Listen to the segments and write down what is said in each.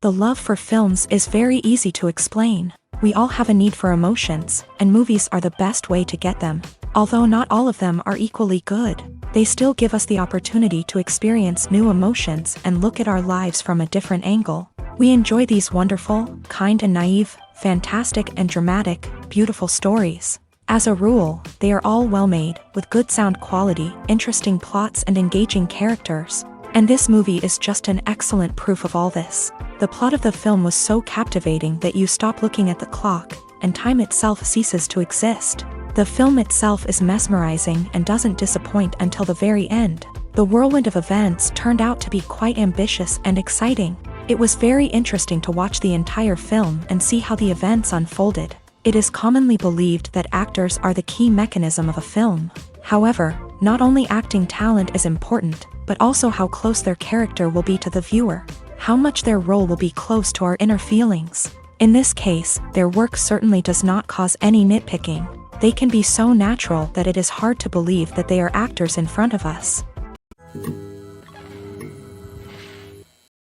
The love for films is very easy to explain. We all have a need for emotions, and movies are the best way to get them. Although not all of them are equally good, they still give us the opportunity to experience new emotions and look at our lives from a different angle. We enjoy these wonderful, kind and naive, fantastic and dramatic, beautiful stories. As a rule, they are all well made, with good sound quality, interesting plots and engaging characters. And this movie is just an excellent proof of all this. The plot of the film was so captivating that you stop looking at the clock, and time itself ceases to exist. The film itself is mesmerizing and doesn't disappoint until the very end. The whirlwind of events turned out to be quite ambitious and exciting. It was very interesting to watch the entire film and see how the events unfolded. It is commonly believed that actors are the key mechanism of a film. However, not only acting talent is important, but also how close their character will be to the viewer. How much their role will be close to our inner feelings. In this case, their work certainly does not cause any nitpicking. They can be so natural that it is hard to believe that they are actors in front of us.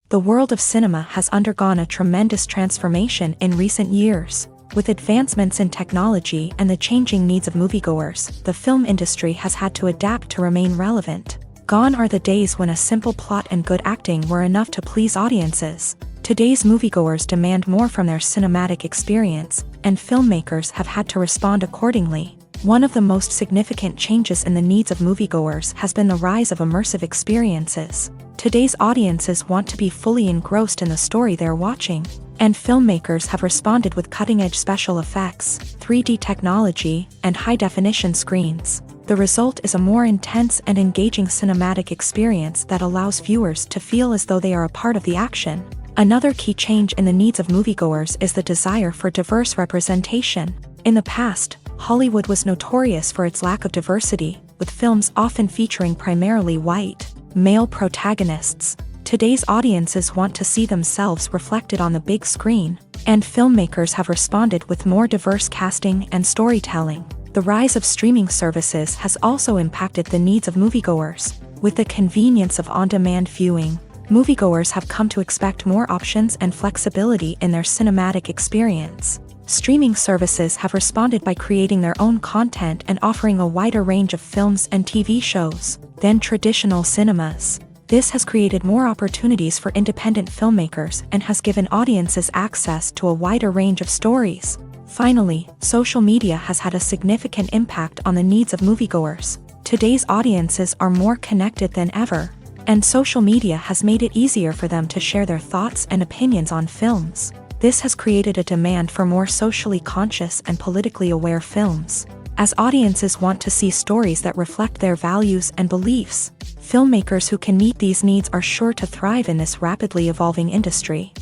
The world of cinema has undergone a tremendous transformation in recent years. With advancements in technology and the changing needs of moviegoers, the film industry has had to adapt to remain relevant. Gone are the days when a simple plot and good acting were enough to please audiences. Today's moviegoers demand more from their cinematic experience, and filmmakers have had to respond accordingly. One of the most significant changes in the needs of moviegoers has been the rise of immersive experiences. Today's audiences want to be fully engrossed in the story they're watching, and filmmakers have responded with cutting-edge special effects, 3D technology, and high-definition screens. The result is a more intense and engaging cinematic experience that allows viewers to feel as though they are a part of the action. Another key change in the needs of moviegoers is the desire for diverse representation. In the past, Hollywood was notorious for its lack of diversity, with films often featuring primarily white, male protagonists. Today's audiences want to see themselves reflected on the big screen, and filmmakers have responded with more diverse casting and storytelling. The rise of streaming services has also impacted the needs of moviegoers. With the convenience of on-demand viewing, moviegoers have come to expect more options and flexibility in their cinematic experience. Streaming services have responded by creating their own content and offering a wider range of films and TV shows than traditional cinemas. This has created more opportunities for independent filmmakers and has given audiences access to a wider range of stories. Finally, social media has had a significant impact on the needs of moviegoers. Today's audiences are more connected than ever, and social media has made it easier for them to share their thoughts and opinions on films. This has created a demand for more socially conscious and politically aware films. As audiences want to see stories that reflect their values and beliefs, filmmakers who can meet these needs are sure to thrive in this rapidly evolving industry.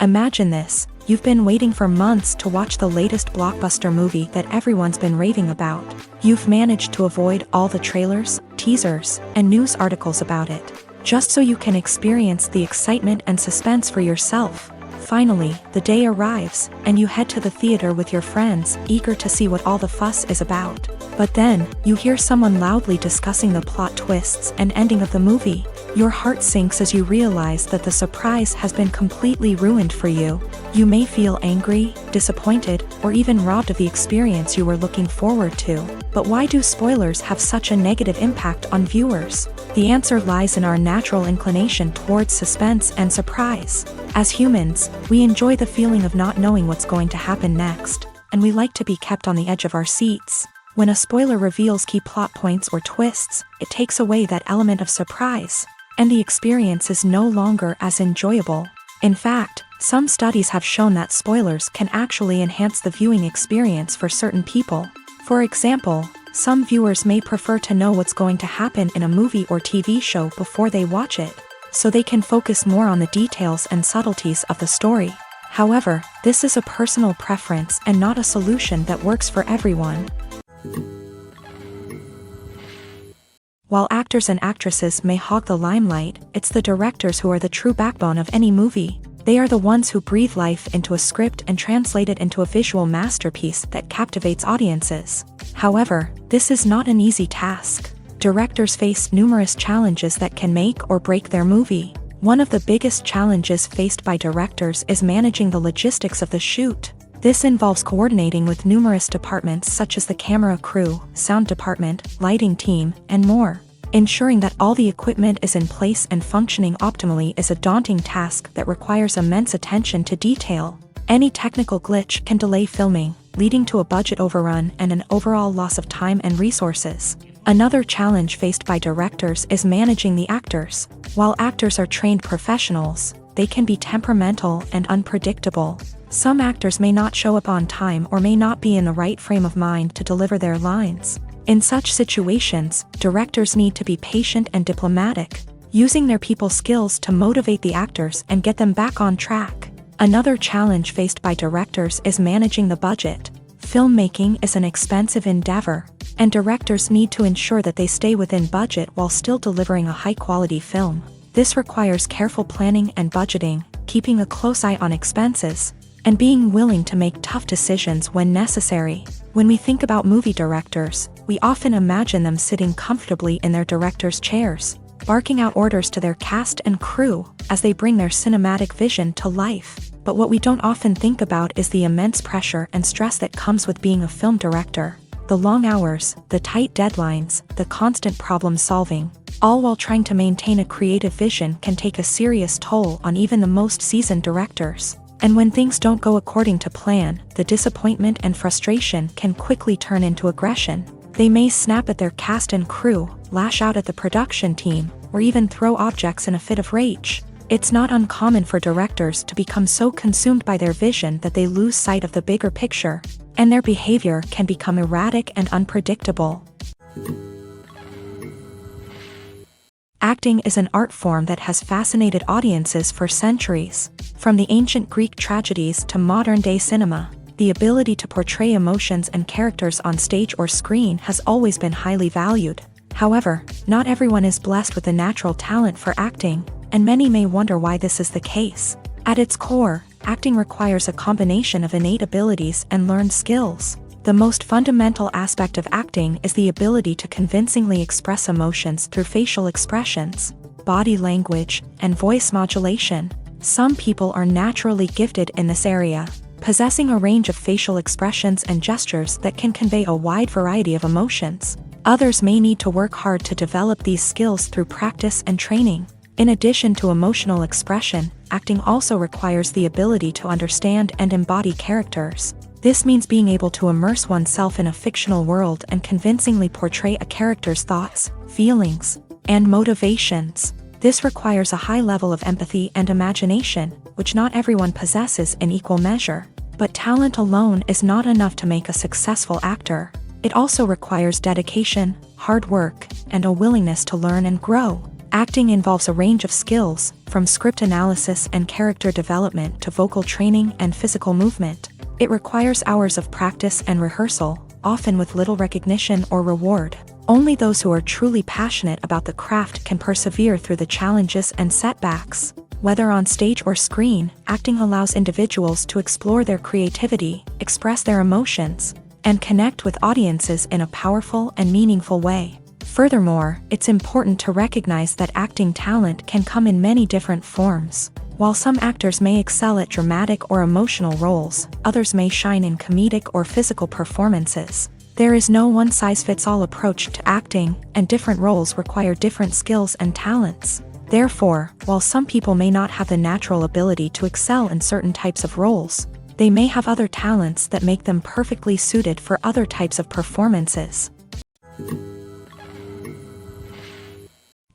Imagine this: you've been waiting for months to watch the latest blockbuster movie that everyone's been raving about. You've managed to avoid all the trailers, teasers, and news articles about it, just so you can experience the excitement and suspense for yourself. Finally, the day arrives, and you head to the theater with your friends, eager to see what all the fuss is about. But then, you hear someone loudly discussing the plot twists and ending of the movie. Your heart sinks as you realize that the surprise has been completely ruined for you. You may feel angry, disappointed, or even robbed of the experience you were looking forward to. But why do spoilers have such a negative impact on viewers? The answer lies in our natural inclination towards suspense and surprise. As humans, we enjoy the feeling of not knowing what's going to happen next, and we like to be kept on the edge of our seats. When a spoiler reveals key plot points or twists, it takes away that element of surprise, and the experience is no longer as enjoyable. In fact, some studies have shown that spoilers can actually enhance the viewing experience for certain people. For example, some viewers may prefer to know what's going to happen in a movie or TV show before they watch it, so they can focus more on the details and subtleties of the story. However, this is a personal preference and not a solution that works for everyone. While actors and actresses may hog the limelight, it's the directors who are the true backbone of any movie. They are the ones who breathe life into a script and translate it into a visual masterpiece that captivates audiences. However, this is not an easy task. Directors face numerous challenges that can make or break their movie. One of the biggest challenges faced by directors is managing the logistics of the shoot. This involves coordinating with numerous departments such as the camera crew, sound department, lighting team, and more. Ensuring that all the equipment is in place and functioning optimally is a daunting task that requires immense attention to detail. Any technical glitch can delay filming, leading to a budget overrun and an overall loss of time and resources. Another challenge faced by directors is managing the actors. While actors are trained professionals, they can be temperamental and unpredictable. Some actors may not show up on time or may not be in the right frame of mind to deliver their lines. In such situations, directors need to be patient and diplomatic, using their people skills to motivate the actors and get them back on track. Another challenge faced by directors is managing the budget. Filmmaking is an expensive endeavor, and directors need to ensure that they stay within budget while still delivering a high-quality film. This requires careful planning and budgeting, keeping a close eye on expenses, and being willing to make tough decisions when necessary. When we think about movie directors, we often imagine them sitting comfortably in their director's chairs, barking out orders to their cast and crew as they bring their cinematic vision to life. But what we don't often think about is the immense pressure and stress that comes with being a film director. The long hours, the tight deadlines, the constant problem solving, all while trying to maintain a creative vision can take a serious toll on even the most seasoned directors. And when things don't go according to plan, the disappointment and frustration can quickly turn into aggression. They may snap at their cast and crew, lash out at the production team, or even throw objects in a fit of rage. It's not uncommon for directors to become so consumed by their vision that they lose sight of the bigger picture, and their behavior can become erratic and unpredictable. Acting is an art form that has fascinated audiences for centuries. From the ancient Greek tragedies to modern-day cinema, the ability to portray emotions and characters on stage or screen has always been highly valued. However, not everyone is blessed with a natural talent for acting, and many may wonder why this is the case. At its core, acting requires a combination of innate abilities and learned skills. The most fundamental aspect of acting is the ability to convincingly express emotions through facial expressions, body language, and voice modulation. Some people are naturally gifted in this area, possessing a range of facial expressions and gestures that can convey a wide variety of emotions. Others may need to work hard to develop these skills through practice and training. In addition to emotional expression, acting also requires the ability to understand and embody characters. This means being able to immerse oneself in a fictional world and convincingly portray a character's thoughts, feelings, and motivations. This requires a high level of empathy and imagination, which not everyone possesses in equal measure. But talent alone is not enough to make a successful actor. It also requires dedication, hard work, and a willingness to learn and grow. Acting involves a range of skills, from script analysis and character development to vocal training and physical movement. It requires hours of practice and rehearsal, often with little recognition or reward. Only those who are truly passionate about the craft can persevere through the challenges and setbacks. Whether on stage or screen, acting allows individuals to explore their creativity, express their emotions, and connect with audiences in a powerful and meaningful way. Furthermore, it's important to recognize that acting talent can come in many different forms. While some actors may excel at dramatic or emotional roles, others may shine in comedic or physical performances. There is no one-size-fits-all approach to acting, and different roles require different skills and talents. Therefore, while some people may not have the natural ability to excel in certain types of roles, they may have other talents that make them perfectly suited for other types of performances.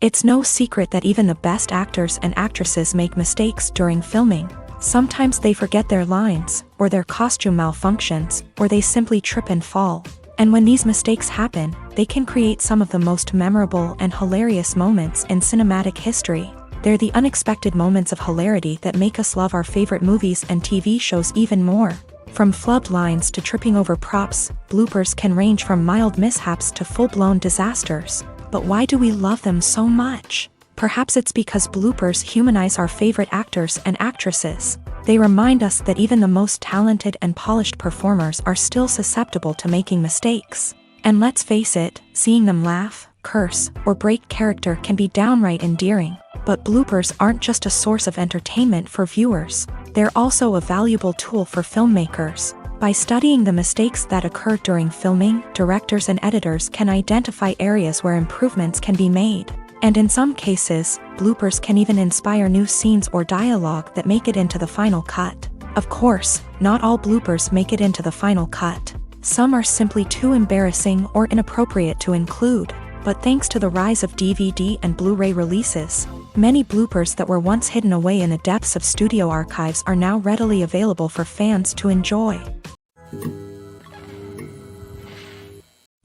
It's no secret that even the best actors and actresses make mistakes during filming. Sometimes they forget their lines, or their costume malfunctions, or they simply trip and fall. And when these mistakes happen, they can create some of the most memorable and hilarious moments in cinematic history. They're the unexpected moments of hilarity that make us love our favorite movies and TV shows even more. From flubbed lines to tripping over props, bloopers can range from mild mishaps to full-blown disasters. But why do we love them so much? Perhaps it's because bloopers humanize our favorite actors and actresses. They remind us that even the most talented and polished performers are still susceptible to making mistakes. And let's face it, seeing them laugh, curse, or break character can be downright endearing. But bloopers aren't just a source of entertainment for viewers, they're also a valuable tool for filmmakers. By studying the mistakes that occur during filming, directors and editors can identify areas where improvements can be made. And in some cases, bloopers can even inspire new scenes or dialogue that make it into the final cut. Of course, not all bloopers make it into the final cut. Some are simply too embarrassing or inappropriate to include. But thanks to the rise of DVD and Blu-ray releases, many bloopers that were once hidden away in the depths of studio archives are now readily available for fans to enjoy.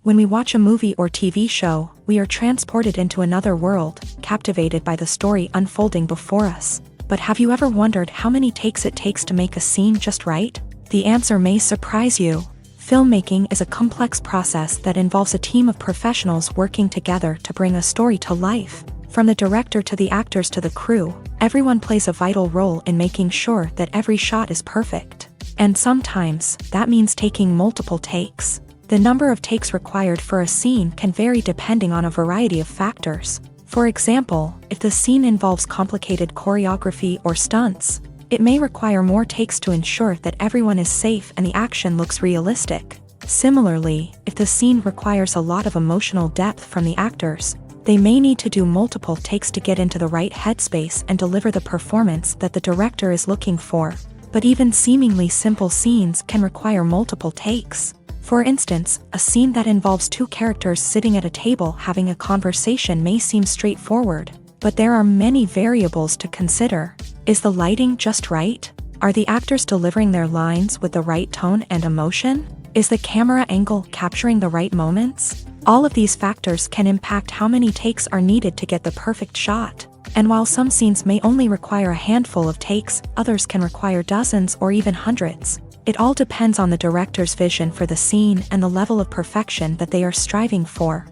When we watch a movie or TV show, we are transported into another world, captivated by the story unfolding before us. But have you ever wondered how many takes it takes to make a scene just right? The answer may surprise you. Filmmaking is a complex process that involves a team of professionals working together to bring a story to life. From the director to the actors to the crew, everyone plays a vital role in making sure that every shot is perfect. And sometimes, that means taking multiple takes. The number of takes required for a scene can vary depending on a variety of factors. For example, if the scene involves complicated choreography or stunts, it may require more takes to ensure that everyone is safe and the action looks realistic. Similarly, if the scene requires a lot of emotional depth from the actors, they may need to do multiple takes to get into the right headspace and deliver the performance that the director is looking for. But even seemingly simple scenes can require multiple takes. For instance, a scene that involves two characters sitting at a table having a conversation may seem straightforward, but there are many variables to consider. Is the lighting just right? Are the actors delivering their lines with the right tone and emotion? Is the camera angle capturing the right moments? All of these factors can impact how many takes are needed to get the perfect shot. And while some scenes may only require a handful of takes, others can require dozens or even hundreds. It all depends on the director's vision for the scene and the level of perfection that they are striving for.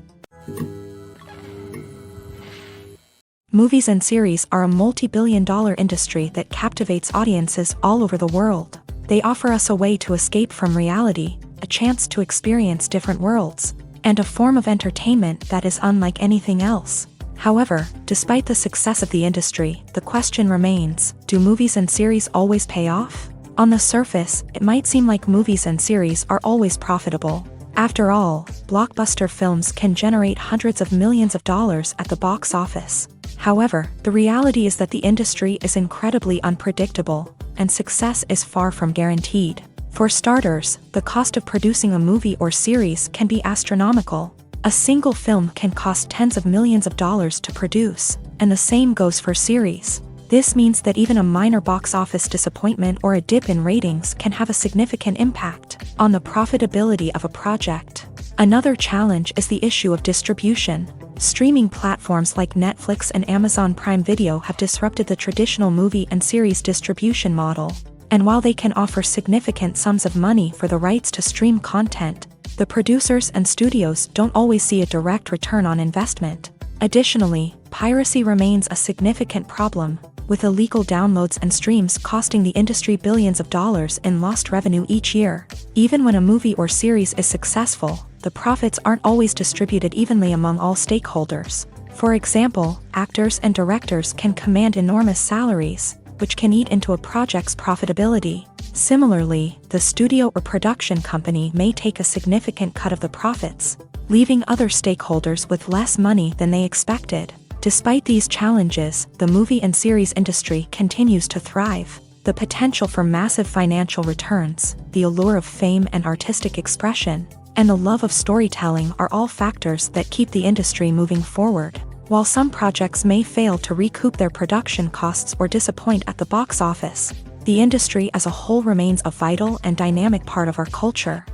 Movies and series are a multi-billion-dollar industry that captivates audiences all over the world. They offer us a way to escape from reality, a chance to experience different worlds, and a form of entertainment that is unlike anything else. However, despite the success of the industry, the question remains, do movies and series always pay off? On the surface, it might seem like movies and series are always profitable. After all, blockbuster films can generate hundreds of millions of dollars at the box office. However, the reality is that the industry is incredibly unpredictable, and success is far from guaranteed. For starters, the cost of producing a movie or series can be astronomical. A single film can cost tens of millions of dollars to produce, and the same goes for series. This means that even a minor box office disappointment or a dip in ratings can have a significant impact on the profitability of a project. Another challenge is the issue of distribution. Streaming platforms like Netflix and Amazon Prime Video have disrupted the traditional movie and series distribution model. And while they can offer significant sums of money for the rights to stream content, the producers and studios don't always see a direct return on investment. Additionally, piracy remains a significant problem, with illegal downloads and streams costing the industry billions of dollars in lost revenue each year. Even when a movie or series is successful, the profits aren't always distributed evenly among all stakeholders. For example, actors and directors can command enormous salaries, which can eat into a project's profitability. Similarly, the studio or production company may take a significant cut of the profits, leaving other stakeholders with less money than they expected. Despite these challenges, the movie and series industry continues to thrive. The potential for massive financial returns, the allure of fame and artistic expression, and the love of storytelling are all factors that keep the industry moving forward. While some projects may fail to recoup their production costs or disappoint at the box office, the industry as a whole remains a vital and dynamic part of our culture.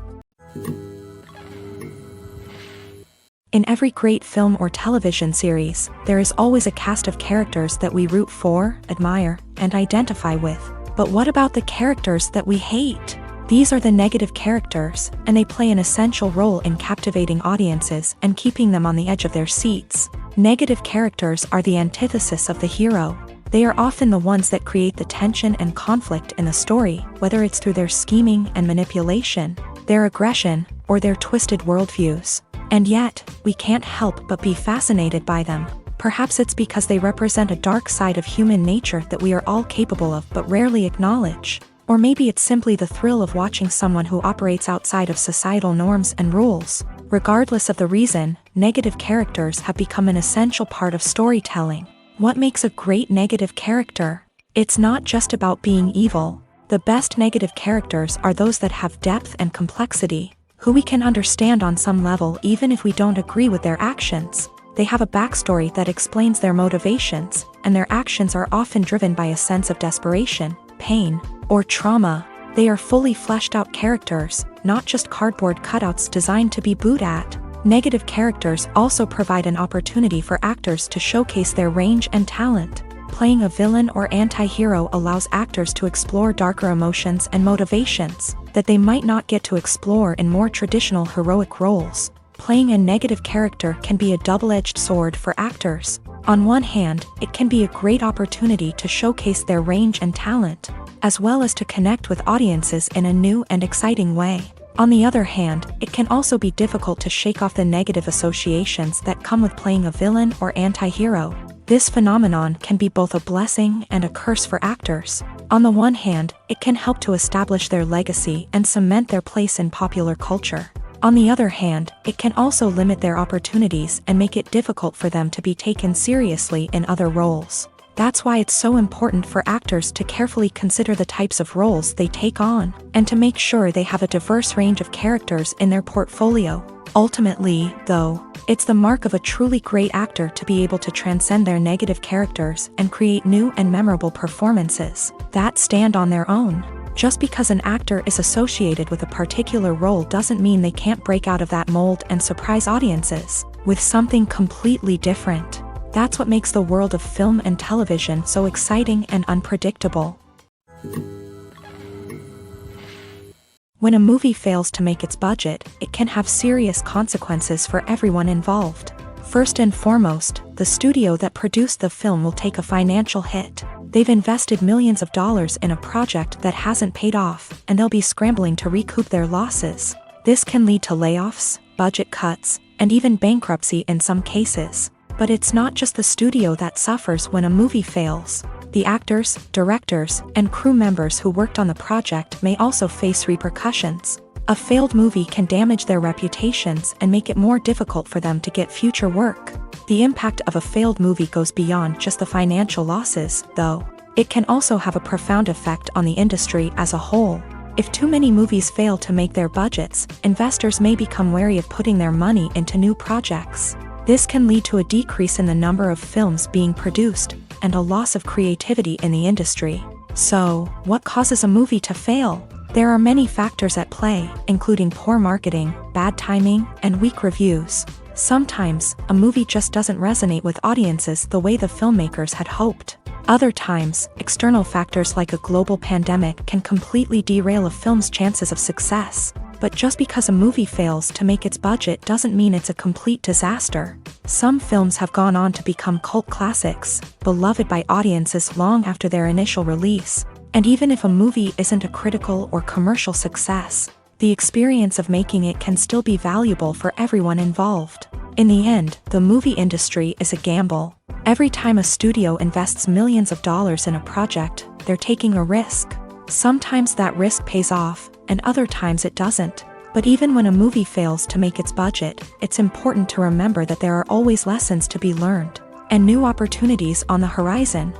In every great film or television series, there is always a cast of characters that we root for, admire, and identify with. But what about the characters that we hate? These are the negative characters, and they play an essential role in captivating audiences and keeping them on the edge of their seats. Negative characters are the antithesis of the hero. They are often the ones that create the tension and conflict in the story, whether it's through their scheming and manipulation, their aggression, or their twisted worldviews. And yet, we can't help but be fascinated by them. Perhaps it's because they represent a dark side of human nature that we are all capable of but rarely acknowledge. Or maybe it's simply the thrill of watching someone who operates outside of societal norms and rules. Regardless of the reason, negative characters have become an essential part of storytelling. What makes a great negative character? It's not just about being evil. The best negative characters are those that have depth and complexity, who we can understand on some level even if we don't agree with their actions. They have a backstory that explains their motivations, and their actions are often driven by a sense of desperation, pain, or trauma. They are fully fleshed out characters, not just cardboard cutouts designed to be booed at. Negative characters also provide an opportunity for actors to showcase their range and talent. Playing a villain or anti-hero allows actors to explore darker emotions and motivations that they might not get to explore in more traditional heroic roles. Playing a negative character can be a double-edged sword for actors. On one hand, it can be a great opportunity to showcase their range and talent, as well as to connect with audiences in a new and exciting way. On the other hand, it can also be difficult to shake off the negative associations that come with playing a villain or anti-hero. This phenomenon can be both a blessing and a curse for actors. On the one hand, it can help to establish their legacy and cement their place in popular culture. On the other hand, it can also limit their opportunities and make it difficult for them to be taken seriously in other roles. That's why it's so important for actors to carefully consider the types of roles they take on, and to make sure they have a diverse range of characters in their portfolio. Ultimately, though, it's the mark of a truly great actor to be able to transcend their negative characters and create new and memorable performances that stand on their own. Just because an actor is associated with a particular role doesn't mean they can't break out of that mold and surprise audiences with something completely different. That's what makes the world of film and television so exciting and unpredictable. When a movie fails to make its budget, it can have serious consequences for everyone involved. First and foremost, the studio that produced the film will take a financial hit. They've invested millions of dollars in a project that hasn't paid off, and they'll be scrambling to recoup their losses. This can lead to layoffs, budget cuts, and even bankruptcy in some cases. But it's not just the studio that suffers when a movie fails. The actors, directors, and crew members who worked on the project may also face repercussions. A failed movie can damage their reputations and make it more difficult for them to get future work. The impact of a failed movie goes beyond just the financial losses, though. It can also have a profound effect on the industry as a whole. If too many movies fail to make their budgets, investors may become wary of putting their money into new projects. This can lead to a decrease in the number of films being produced, and a loss of creativity in the industry. So, what causes a movie to fail? There are many factors at play, including poor marketing, bad timing, and weak reviews. Sometimes, a movie just doesn't resonate with audiences the way the filmmakers had hoped. Other times, external factors like a global pandemic can completely derail a film's chances of success. But just because a movie fails to make its budget doesn't mean it's a complete disaster. Some films have gone on to become cult classics, beloved by audiences long after their initial release. And even if a movie isn't a critical or commercial success, the experience of making it can still be valuable for everyone involved. In the end, the movie industry is a gamble. Every time a studio invests millions of dollars in a project, they're taking a risk. Sometimes that risk pays off, and other times it doesn't. But even when a movie fails to make its budget, it's important to remember that there are always lessons to be learned, and new opportunities on the horizon.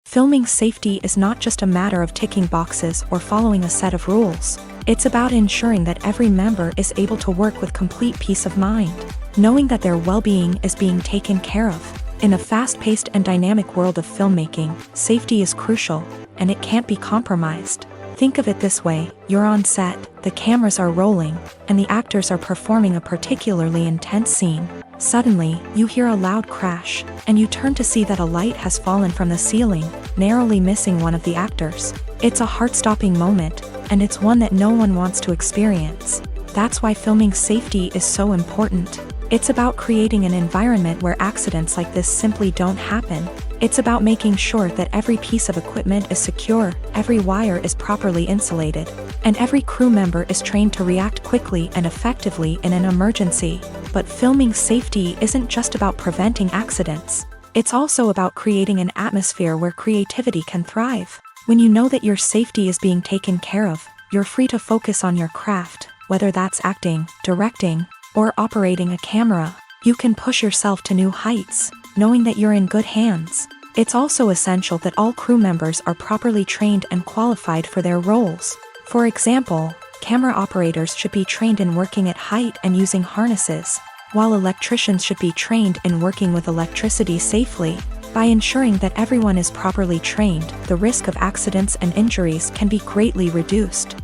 Filming safety is not just a matter of ticking boxes or following a set of rules. It's about ensuring that every member is able to work with complete peace of mind, knowing that their well-being is being taken care of. In a fast-paced and dynamic world of filmmaking, safety is crucial, and it can't be compromised. Think of it this way: you're on set, the cameras are rolling, and the actors are performing a particularly intense scene. Suddenly, you hear a loud crash, and you turn to see that a light has fallen from the ceiling, narrowly missing one of the actors. It's a heart-stopping moment, and it's one that no one wants to experience. That's why filming safety is so important. It's about creating an environment where accidents like this simply don't happen. It's about making sure that every piece of equipment is secure, every wire is properly insulated, and every crew member is trained to react quickly and effectively in an emergency. But filming safety isn't just about preventing accidents. It's also about creating an atmosphere where creativity can thrive. When you know that your safety is being taken care of, you're free to focus on your craft, whether that's acting, directing, or operating a camera. You can push yourself to new heights, knowing that you're in good hands. It's also essential that all crew members are properly trained and qualified for their roles. For example, camera operators should be trained in working at height and using harnesses, while electricians should be trained in working with electricity safely. By ensuring that everyone is properly trained, the risk of accidents and injuries can be greatly reduced.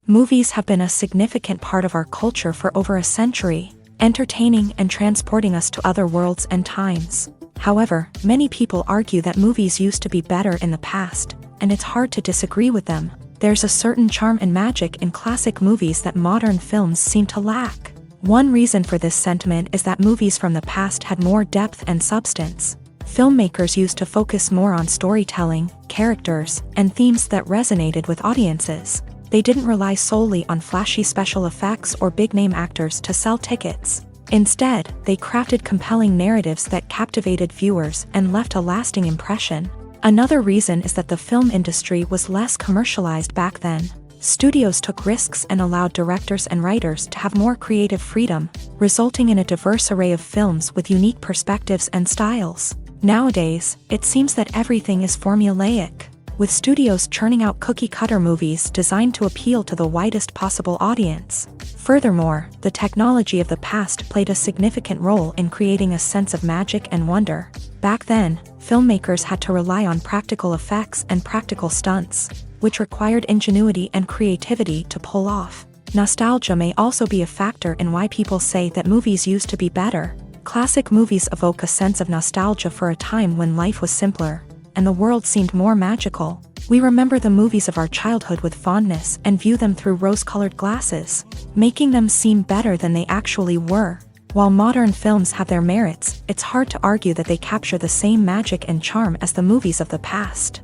Movies have been a significant part of our culture for over a century, entertaining and transporting us to other worlds and times. However, many people argue that movies used to be better in the past, and it's hard to disagree with them. There's a certain charm and magic in classic movies that modern films seem to lack. One reason for this sentiment is that movies from the past had more depth and substance. Filmmakers used to focus more on storytelling, characters, and themes that resonated with audiences. They didn't rely solely on flashy special effects or big-name actors to sell tickets. Instead, they crafted compelling narratives that captivated viewers and left a lasting impression. Another reason is that the film industry was less commercialized back then. Studios took risks and allowed directors and writers to have more creative freedom, resulting in a diverse array of films with unique perspectives and styles. Nowadays, it seems that everything is formulaic, with studios churning out cookie-cutter movies designed to appeal to the widest possible audience. Furthermore, the technology of the past played a significant role in creating a sense of magic and wonder. Back then, filmmakers had to rely on practical effects and practical stunts, which required ingenuity and creativity to pull off. Nostalgia may also be a factor in why people say that movies used to be better. Classic movies evoke a sense of nostalgia for a time when life was simpler, and the world seemed more magical. We remember the movies of our childhood with fondness and view them through rose-colored glasses, making them seem better than they actually were. While modern films have their merits, it's hard to argue that they capture the same magic and charm as the movies of the past.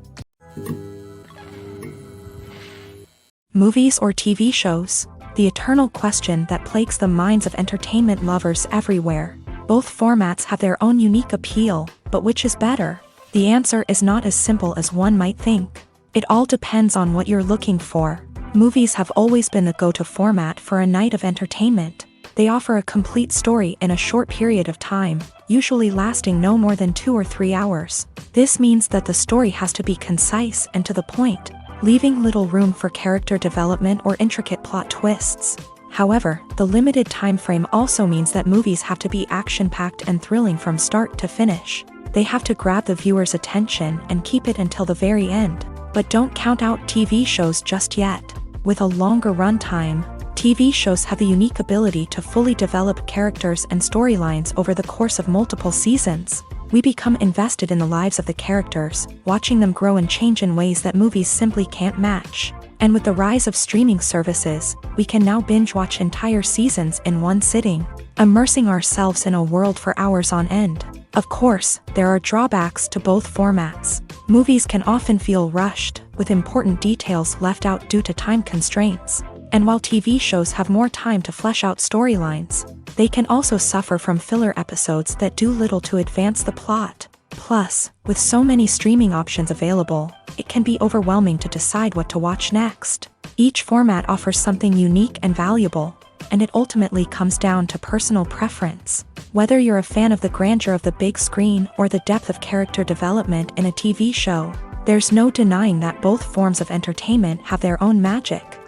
Movies or TV shows? The eternal question that plagues the minds of entertainment lovers everywhere. Both formats have their own unique appeal, but which is better? The answer is not as simple as one might think. It all depends on what you're looking for. Movies have always been the go-to format for a night of entertainment. They offer a complete story in a short period of time, usually lasting no more than 2 or 3 hours. This means that the story has to be concise and to the point, leaving little room for character development or intricate plot twists. However, the limited time frame also means that movies have to be action-packed and thrilling from start to finish. They have to grab the viewer's attention and keep it until the very end. But don't count out TV shows just yet. With a longer runtime, TV shows have the unique ability to fully develop characters and storylines over the course of multiple seasons. We become invested in the lives of the characters, watching them grow and change in ways that movies simply can't match. And with the rise of streaming services, we can now binge-watch entire seasons in one sitting, immersing ourselves in a world for hours on end. Of course, there are drawbacks to both formats. Movies can often feel rushed, with important details left out due to time constraints. And while TV shows have more time to flesh out storylines, they can also suffer from filler episodes that do little to advance the plot. Plus, with so many streaming options available, it can be overwhelming to decide what to watch next. Each format offers something unique and valuable, and it ultimately comes down to personal preference. Whether you're a fan of the grandeur of the big screen or the depth of character development in a TV show, there's no denying that both forms of entertainment have their own magic.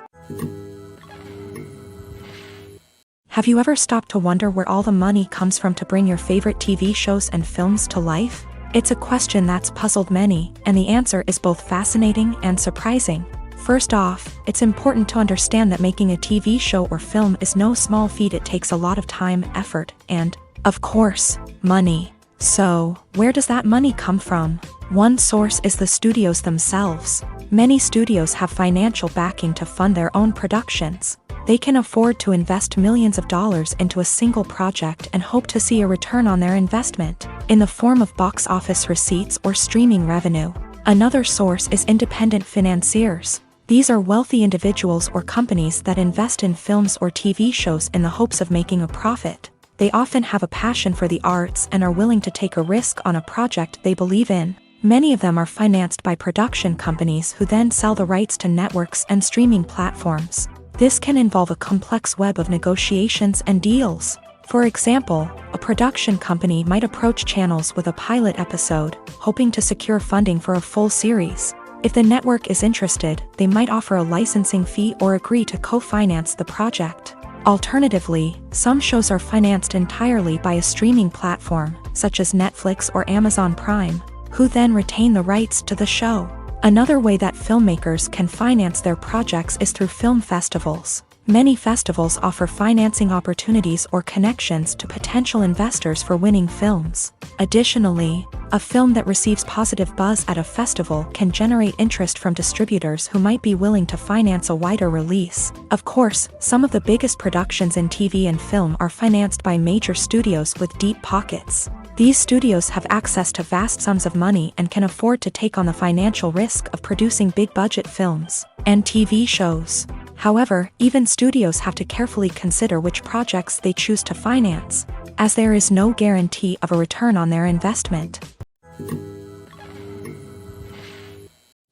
Have you ever stopped to wonder where all the money comes from to bring your favorite TV shows and films to life? It's a question that's puzzled many, and the answer is both fascinating and surprising. First off, it's important to understand that making a TV show or film is no small feat. It takes a lot of time, effort, and, of course, money. So, where does that money come from? One source is the studios themselves. Many studios have financial backing to fund their own productions. They can afford to invest millions of dollars into a single project and hope to see a return on their investment, in the form of box office receipts or streaming revenue. Another source is independent financiers. These are wealthy individuals or companies that invest in films or TV shows in the hopes of making a profit. They often have a passion for the arts and are willing to take a risk on a project they believe in. Many of them are financed by production companies who then sell the rights to networks and streaming platforms. This can involve a complex web of negotiations and deals. For example, a production company might approach channels with a pilot episode, hoping to secure funding for a full series. If the network is interested, they might offer a licensing fee or agree to co-finance the project. Alternatively, some shows are financed entirely by a streaming platform, such as Netflix or Amazon Prime, who then retain the rights to the show. Another way that filmmakers can finance their projects is through film festivals. Many festivals offer financing opportunities or connections to potential investors for winning films. Additionally, a film that receives positive buzz at a festival can generate interest from distributors who might be willing to finance a wider release. Of course, some of the biggest productions in TV and film are financed by major studios with deep pockets. These studios have access to vast sums of money and can afford to take on the financial risk of producing big-budget films and TV shows. However, even studios have to carefully consider which projects they choose to finance, as there is no guarantee of a return on their investment.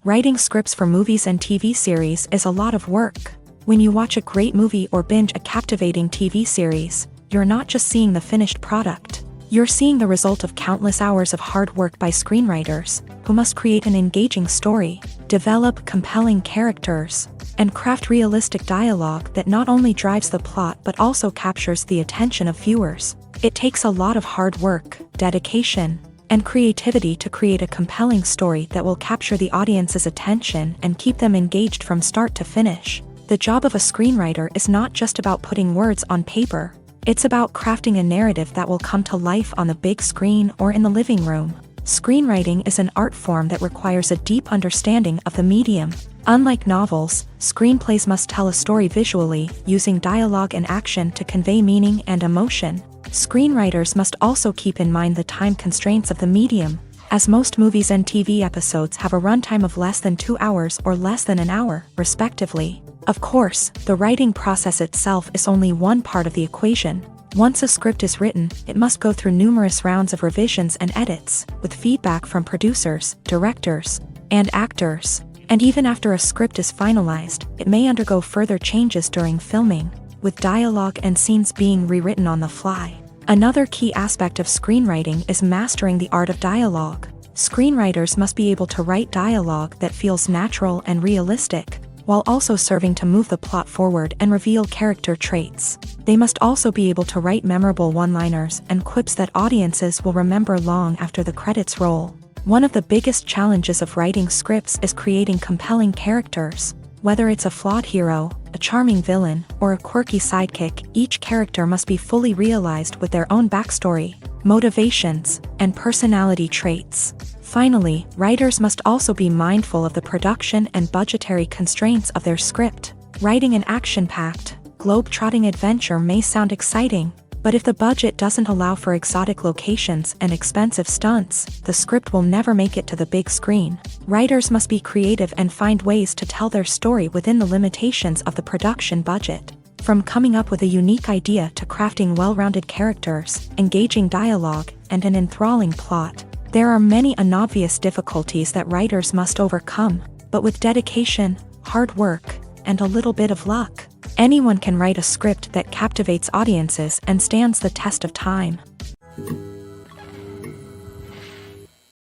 Writing scripts for movies and TV series is a lot of work. When you watch a great movie or binge a captivating TV series, you're not just seeing the finished product. You're seeing the result of countless hours of hard work by screenwriters, who must create an engaging story, develop compelling characters, and craft realistic dialogue that not only drives the plot but also captures the attention of viewers. It takes a lot of hard work, dedication, and creativity to create a compelling story that will capture the audience's attention and keep them engaged from start to finish. The job of a screenwriter is not just about putting words on paper. It's about crafting a narrative that will come to life on the big screen or in the living room. Screenwriting is an art form that requires a deep understanding of the medium. Unlike novels, screenplays must tell a story visually, using dialogue and action to convey meaning and emotion. Screenwriters must also keep in mind the time constraints of the medium, as most movies and TV episodes have a runtime of less than 2 hours or less than an hour, respectively. Of course, the writing process itself is only one part of the equation. Once a script is written, it must go through numerous rounds of revisions and edits, with feedback from producers, directors, and actors. And even after a script is finalized, it may undergo further changes during filming, with dialogue and scenes being rewritten on the fly. Another key aspect of screenwriting is mastering the art of dialogue. Screenwriters must be able to write dialogue that feels natural and realistic, while also serving to move the plot forward and reveal character traits. They must also be able to write memorable one-liners and quips that audiences will remember long after the credits roll. One of the biggest challenges of writing scripts is creating compelling characters. Whether it's a flawed hero, a charming villain, or a quirky sidekick, each character must be fully realized with their own backstory, motivations, and personality traits. Finally, writers must also be mindful of the production and budgetary constraints of their script. Writing an action-packed, globe-trotting adventure may sound exciting, but if the budget doesn't allow for exotic locations and expensive stunts, the script will never make it to the big screen. Writers must be creative and find ways to tell their story within the limitations of the production budget. From coming up with a unique idea to crafting well-rounded characters, engaging dialogue, and an enthralling plot, there are many unobvious difficulties that writers must overcome, but with dedication, hard work, and a little bit of luck, anyone can write a script that captivates audiences and stands the test of time.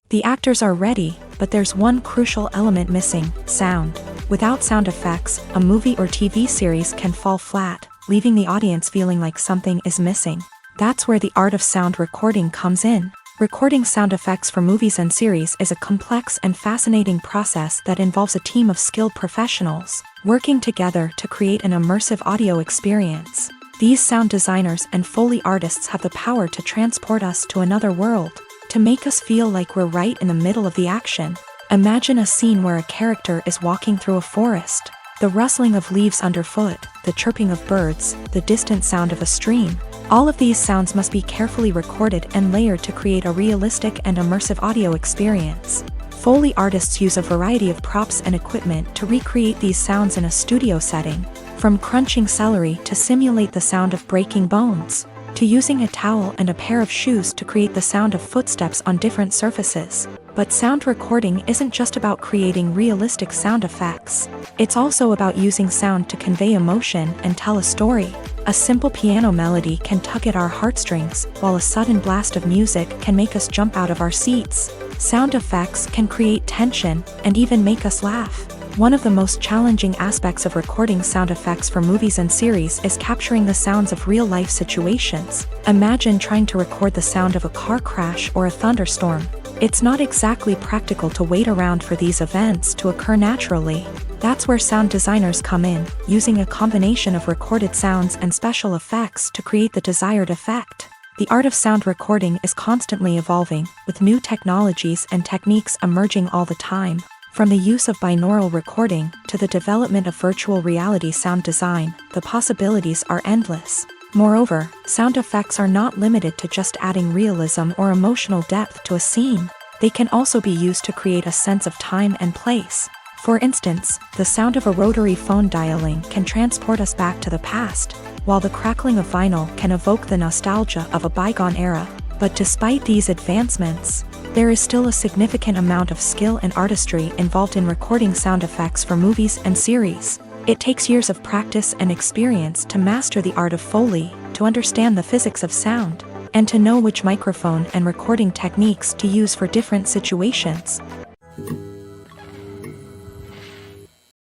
The actors are ready, but there's one crucial element missing: sound. Without sound effects, a movie or TV series can fall flat, leaving the audience feeling like something is missing. That's where the art of sound recording comes in. Recording sound effects for movies and series is a complex and fascinating process that involves a team of skilled professionals working together to create an immersive audio experience. These sound designers and Foley artists have the power to transport us to another world, to make us feel like we're right in the middle of the action. Imagine a scene where a character is walking through a forest. The rustling of leaves underfoot, the chirping of birds, the distant sound of a stream. All of these sounds must be carefully recorded and layered to create a realistic and immersive audio experience. Foley artists use a variety of props and equipment to recreate these sounds in a studio setting, from crunching celery to simulate the sound of breaking bones, to using a towel and a pair of shoes to create the sound of footsteps on different surfaces. But sound recording isn't just about creating realistic sound effects. It's also about using sound to convey emotion and tell a story. A simple piano melody can tug at our heartstrings, while a sudden blast of music can make us jump out of our seats. Sound effects can create tension and even make us laugh. One of the most challenging aspects of recording sound effects for movies and series is capturing the sounds of real-life situations. Imagine trying to record the sound of a car crash or a thunderstorm. It's not exactly practical to wait around for these events to occur naturally. That's where sound designers come in, using a combination of recorded sounds and special effects to create the desired effect. The art of sound recording is constantly evolving, with new technologies and techniques emerging all the time. From the use of binaural recording to the development of virtual reality sound design, the possibilities are endless. Moreover, sound effects are not limited to just adding realism or emotional depth to a scene. They can also be used to create a sense of time and place. For instance, the sound of a rotary phone dialing can transport us back to the past, while the crackling of vinyl can evoke the nostalgia of a bygone era. But despite these advancements, there is still a significant amount of skill and artistry involved in recording sound effects for movies and series. It takes years of practice and experience to master the art of Foley, to understand the physics of sound, and to know which microphone and recording techniques to use for different situations.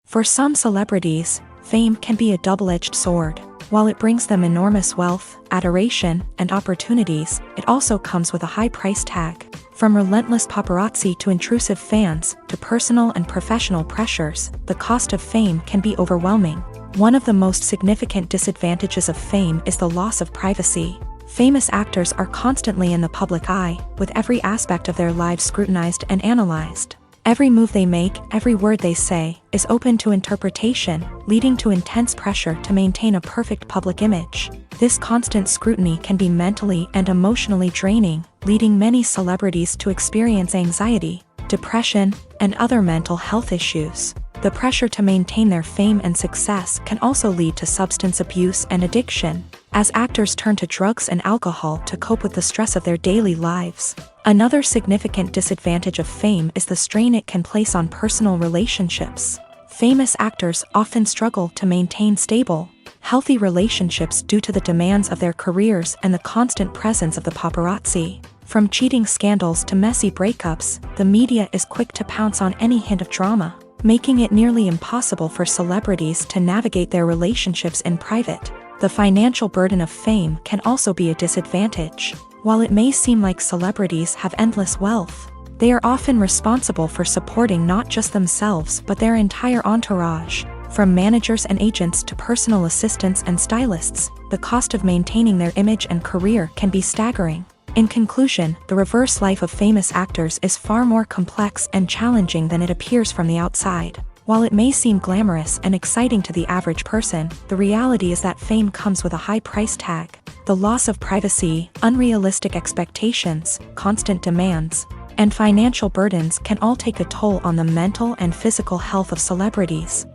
For some celebrities, fame can be a double-edged sword. While it brings them enormous wealth, adoration, and opportunities, it also comes with a high price tag. From relentless paparazzi to intrusive fans, to personal and professional pressures, the cost of fame can be overwhelming. One of the most significant disadvantages of fame is the loss of privacy. Famous actors are constantly in the public eye, with every aspect of their lives scrutinized and analyzed. Every move they make, every word they say, is open to interpretation, leading to intense pressure to maintain a perfect public image. This constant scrutiny can be mentally and emotionally draining, leading many celebrities to experience anxiety, depression, and other mental health issues. The pressure to maintain their fame and success can also lead to substance abuse and addiction, as actors turn to drugs and alcohol to cope with the stress of their daily lives. Another significant disadvantage of fame is the strain it can place on personal relationships. Famous actors often struggle to maintain stable, healthy relationships due to the demands of their careers and the constant presence of the paparazzi. From cheating scandals to messy breakups, the media is quick to pounce on any hint of drama, making it nearly impossible for celebrities to navigate their relationships in private. The financial burden of fame can also be a disadvantage. While it may seem like celebrities have endless wealth, they are often responsible for supporting not just themselves but their entire entourage. From managers and agents to personal assistants and stylists, the cost of maintaining their image and career can be staggering. In conclusion, the reverse life of famous actors is far more complex and challenging than it appears from the outside. While it may seem glamorous and exciting to the average person, the reality is that fame comes with a high price tag. The loss of privacy, unrealistic expectations, constant demands, and financial burdens can all take a toll on the mental and physical health of celebrities.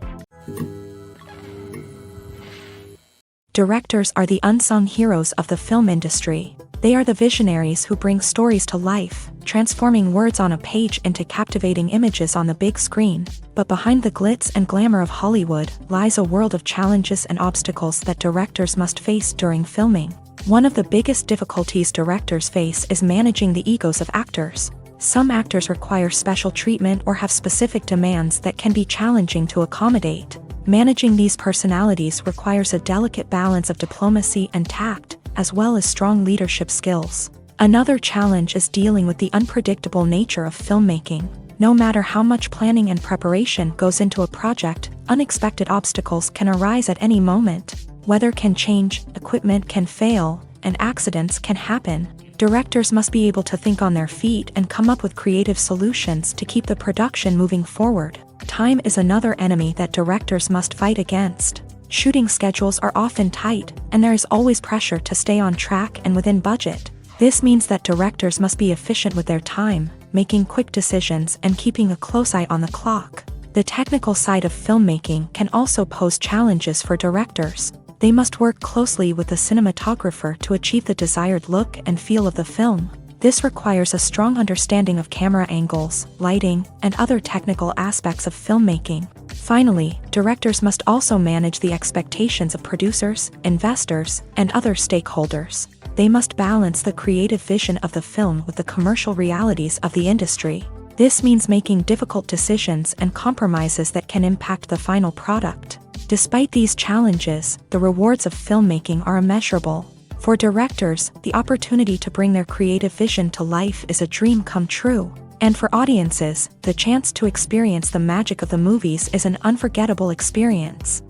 Directors are the unsung heroes of the film industry. They are the visionaries who bring stories to life, transforming words on a page into captivating images on the big screen. But behind the glitz and glamour of Hollywood lies a world of challenges and obstacles that directors must face during filming. One of the biggest difficulties directors face is managing the egos of actors. Some actors require special treatment or have specific demands that can be challenging to accommodate. Managing these personalities requires a delicate balance of diplomacy and tact, as well as strong leadership skills. Another challenge is dealing with the unpredictable nature of filmmaking. No matter how much planning and preparation goes into a project, unexpected obstacles can arise at any moment. Weather can change, equipment can fail, and accidents can happen. Directors must be able to think on their feet and come up with creative solutions to keep the production moving forward. Time is another enemy that directors must fight against. Shooting schedules are often tight, and there is always pressure to stay on track and within budget. This means that directors must be efficient with their time, making quick decisions and keeping a close eye on the clock. The technical side of filmmaking can also pose challenges for directors. They must work closely with the cinematographer to achieve the desired look and feel of the film. This requires a strong understanding of camera angles, lighting, and other technical aspects of filmmaking. Finally, directors must also manage the expectations of producers, investors, and other stakeholders. They must balance the creative vision of the film with the commercial realities of the industry. This means making difficult decisions and compromises that can impact the final product. Despite these challenges, the rewards of filmmaking are immeasurable. For directors, the opportunity to bring their creative vision to life is a dream come true. And for audiences, the chance to experience the magic of the movies is an unforgettable experience.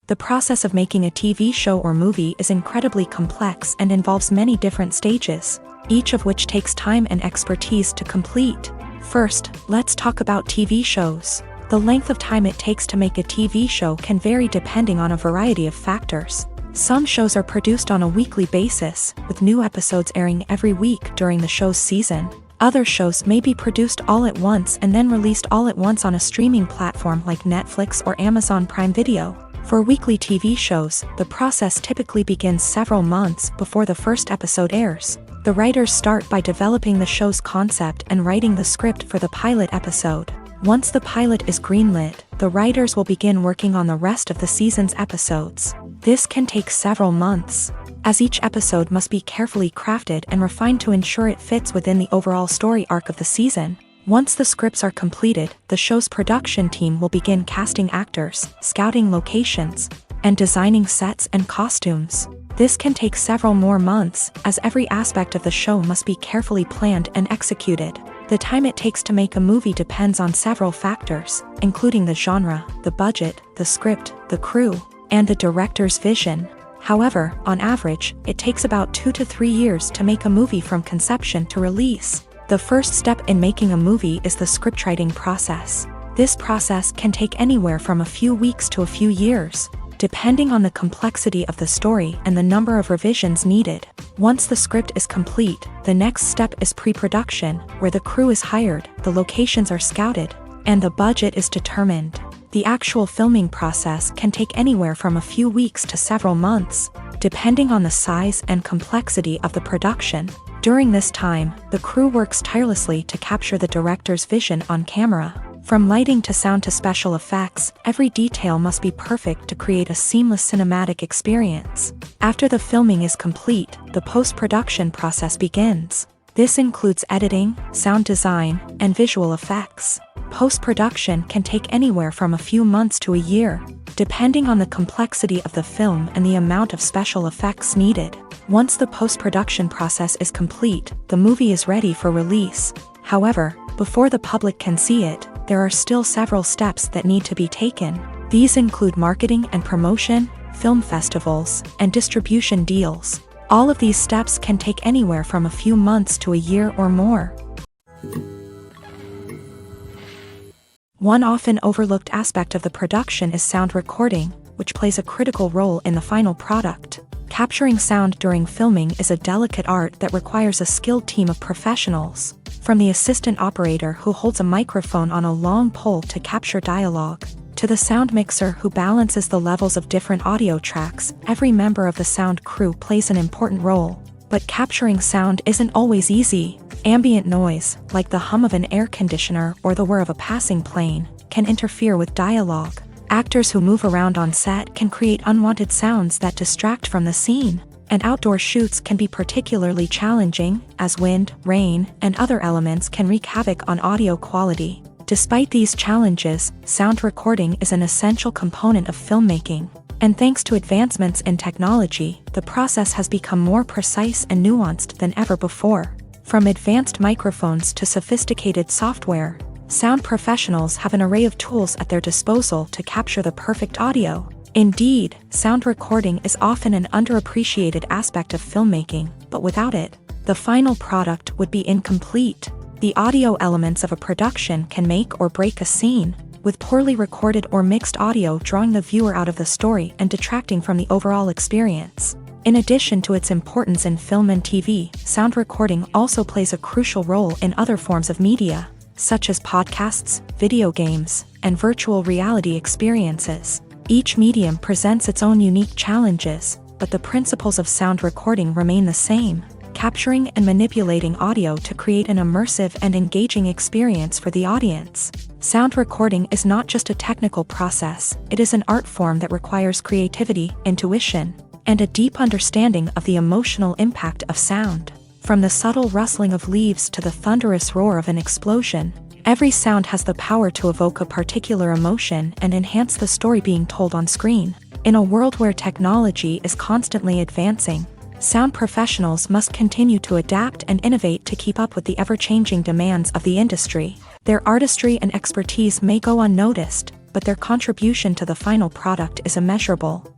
The process of making a TV show or movie is incredibly complex and involves many different stages, each of which takes time and expertise to complete. First, let's talk about TV shows. The length of time it takes to make a TV show can vary depending on a variety of factors. Some shows are produced on a weekly basis, with new episodes airing every week during the show's season. Other shows may be produced all at once and then released all at once on a streaming platform like Netflix or Amazon Prime Video. For weekly TV shows, the process typically begins several months before the first episode airs. The writers start by developing the show's concept and writing the script for the pilot episode. Once the pilot is greenlit, the writers will begin working on the rest of the season's episodes. This can take several months, as each episode must be carefully crafted and refined to ensure it fits within the overall story arc of the season. Once the scripts are completed, the show's production team will begin casting actors, scouting locations, and designing sets and costumes. This can take several more months, as every aspect of the show must be carefully planned and executed. The time it takes to make a movie depends on several factors, including the genre, the budget, the script, the crew, and the director's vision. However, on average, it takes about 2 to 3 years to make a movie from conception to release. The first step in making a movie is the scriptwriting process. This process can take anywhere from a few weeks to a few years, depending on the complexity of the story and the number of revisions needed. Once the script is complete, the next step is pre-production, where the crew is hired, the locations are scouted, and the budget is determined. The actual filming process can take anywhere from a few weeks to several months, depending on the size and complexity of the production. During this time, the crew works tirelessly to capture the director's vision on camera. From lighting to sound to special effects, every detail must be perfect to create a seamless cinematic experience. After the filming is complete, the post-production process begins. This includes editing, sound design, and visual effects. Post-production can take anywhere from a few months to a year, depending on the complexity of the film and the amount of special effects needed. Once the post-production process is complete, the movie is ready for release. However, before the public can see it, there are still several steps that need to be taken. These include marketing and promotion, film festivals, and distribution deals. All of these steps can take anywhere from a few months to a year or more. One often overlooked aspect of the production is sound recording, which plays a critical role in the final product. Capturing sound during filming is a delicate art that requires a skilled team of professionals. From the assistant operator who holds a microphone on a long pole to capture dialogue, to the sound mixer who balances the levels of different audio tracks, every member of the sound crew plays an important role. But capturing sound isn't always easy. Ambient noise, like the hum of an air conditioner or the whir of a passing plane, can interfere with dialogue. Actors who move around on set can create unwanted sounds that distract from the scene. And outdoor shoots can be particularly challenging, as wind, rain, and other elements can wreak havoc on audio quality. Despite these challenges, sound recording is an essential component of filmmaking. And thanks to advancements in technology, the process has become more precise and nuanced than ever before. From advanced microphones to sophisticated software, sound professionals have an array of tools at their disposal to capture the perfect audio. Indeed, sound recording is often an underappreciated aspect of filmmaking, but without it, the final product would be incomplete. The audio elements of a production can make or break a scene, with poorly recorded or mixed audio drawing the viewer out of the story and detracting from the overall experience. In addition to its importance in film and TV, sound recording also plays a crucial role in other forms of media, such as podcasts, video games, and virtual reality experiences. Each medium presents its own unique challenges, but the principles of sound recording remain the same, capturing and manipulating audio to create an immersive and engaging experience for the audience. Sound recording is not just a technical process, it is an art form that requires creativity, intuition, and a deep understanding of the emotional impact of sound. From the subtle rustling of leaves to the thunderous roar of an explosion, every sound has the power to evoke a particular emotion and enhance the story being told on screen. In a world where technology is constantly advancing, sound professionals must continue to adapt and innovate to keep up with the ever-changing demands of the industry. Their artistry and expertise may go unnoticed, but their contribution to the final product is immeasurable.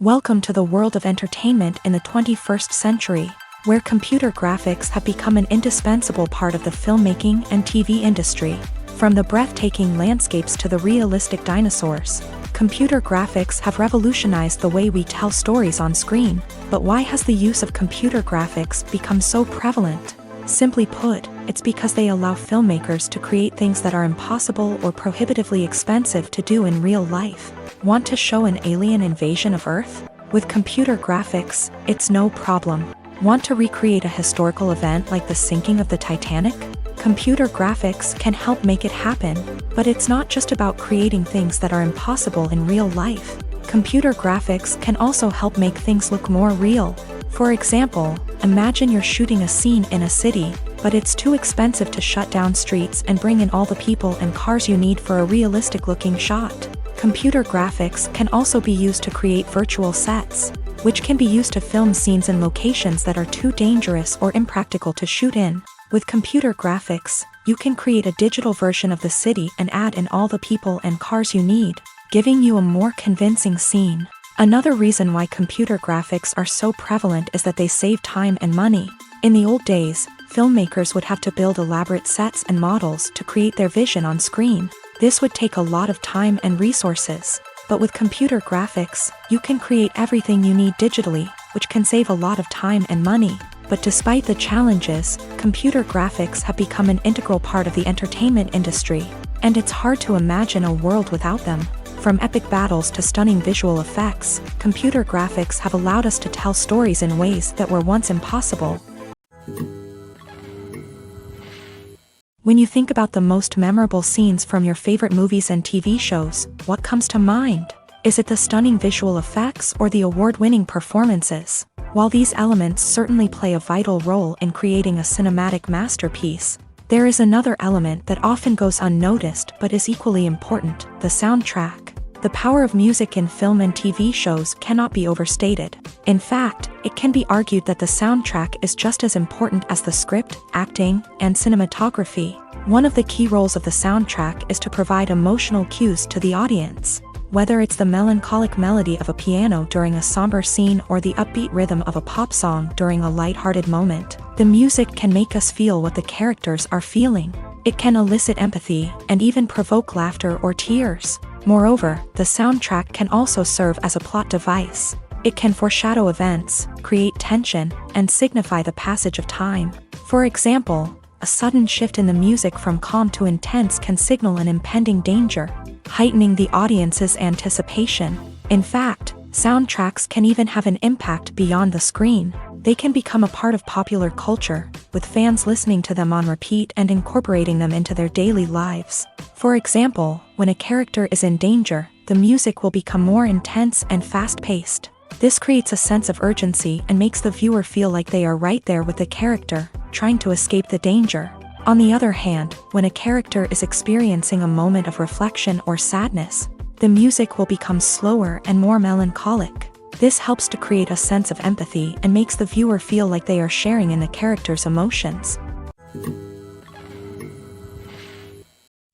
Welcome to the world of entertainment in the 21st century, where computer graphics have become an indispensable part of the filmmaking and TV industry. From the breathtaking landscapes to the realistic dinosaurs, computer graphics have revolutionized the way we tell stories on screen. But why has the use of computer graphics become so prevalent? Simply put, it's because they allow filmmakers to create things that are impossible or prohibitively expensive to do in real life. Want to show an alien invasion of Earth? With computer graphics, it's no problem. Want to recreate a historical event like the sinking of the Titanic? Computer graphics can help make it happen, but it's not just about creating things that are impossible in real life. Computer graphics can also help make things look more real. For example, imagine you're shooting a scene in a city, but it's too expensive to shut down streets and bring in all the people and cars you need for a realistic-looking shot. Computer graphics can also be used to create virtual sets, which can be used to film scenes in locations that are too dangerous or impractical to shoot in. With computer graphics, you can create a digital version of the city and add in all the people and cars you need, giving you a more convincing scene. Another reason why computer graphics are so prevalent is that they save time and money. In the old days, filmmakers would have to build elaborate sets and models to create their vision on screen. This would take a lot of time and resources. But with computer graphics, you can create everything you need digitally, which can save a lot of time and money. But despite the challenges, computer graphics have become an integral part of the entertainment industry, and it's hard to imagine a world without them. From epic battles to stunning visual effects, computer graphics have allowed us to tell stories in ways that were once impossible. When you think about the most memorable scenes from your favorite movies and TV shows, what comes to mind? Is it the stunning visual effects or the award-winning performances? While these elements certainly play a vital role in creating a cinematic masterpiece, there is another element that often goes unnoticed but is equally important: the soundtrack. The power of music in film and TV shows cannot be overstated. In fact, it can be argued that the soundtrack is just as important as the script, acting, and cinematography. One of the key roles of the soundtrack is to provide emotional cues to the audience. Whether it's the melancholic melody of a piano during a somber scene or the upbeat rhythm of a pop song during a lighthearted moment, the music can make us feel what the characters are feeling. It can elicit empathy and even provoke laughter or tears. Moreover, the soundtrack can also serve as a plot device. It can foreshadow events, create tension, and signify the passage of time. For example, a sudden shift in the music from calm to intense can signal an impending danger, heightening the audience's anticipation. In fact, soundtracks can even have an impact beyond the screen. They can become a part of popular culture, with fans listening to them on repeat and incorporating them into their daily lives. For example, when a character is in danger, the music will become more intense and fast-paced. This creates a sense of urgency and makes the viewer feel like they are right there with the character, trying to escape the danger. On the other hand, when a character is experiencing a moment of reflection or sadness, the music will become slower and more melancholic. This helps to create a sense of empathy and makes the viewer feel like they are sharing in the character's emotions.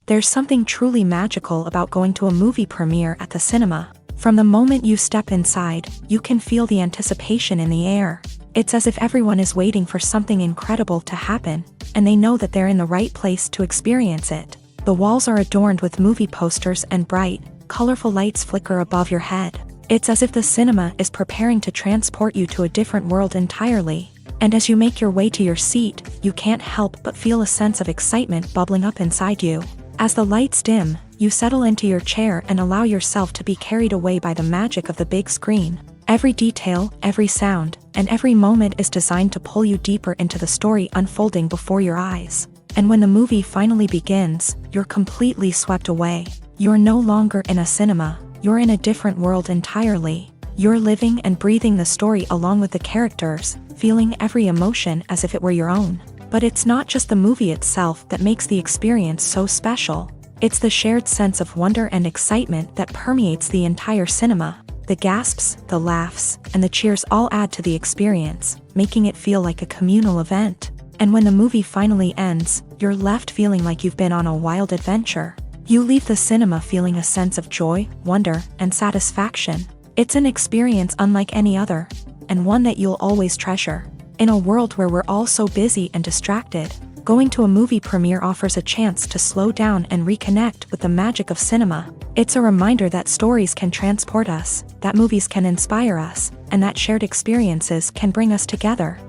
There's something truly magical about going to a movie premiere at the cinema. From the moment you step inside, you can feel the anticipation in the air. It's as if everyone is waiting for something incredible to happen, and they know that they're in the right place to experience it. The walls are adorned with movie posters and bright, colorful lights flicker above your head. It's as if the cinema is preparing to transport you to a different world entirely. And as you make your way to your seat, you can't help but feel a sense of excitement bubbling up inside you. As the lights dim, you settle into your chair and allow yourself to be carried away by the magic of the big screen. Every detail, every sound, and every moment is designed to pull you deeper into the story unfolding before your eyes. And when the movie finally begins, you're completely swept away. You're no longer in a cinema, you're in a different world entirely. You're living and breathing the story along with the characters, feeling every emotion as if it were your own. But it's not just the movie itself that makes the experience so special. It's the shared sense of wonder and excitement that permeates the entire cinema. The gasps, the laughs, and the cheers all add to the experience, making it feel like a communal event. And when the movie finally ends, you're left feeling like you've been on a wild adventure. You leave the cinema feeling a sense of joy, wonder, and satisfaction. It's an experience unlike any other, and one that you'll always treasure. In a world where we're all so busy and distracted, going to a movie premiere offers a chance to slow down and reconnect with the magic of cinema. It's a reminder that stories can transport us, that movies can inspire us, and that shared experiences can bring us together.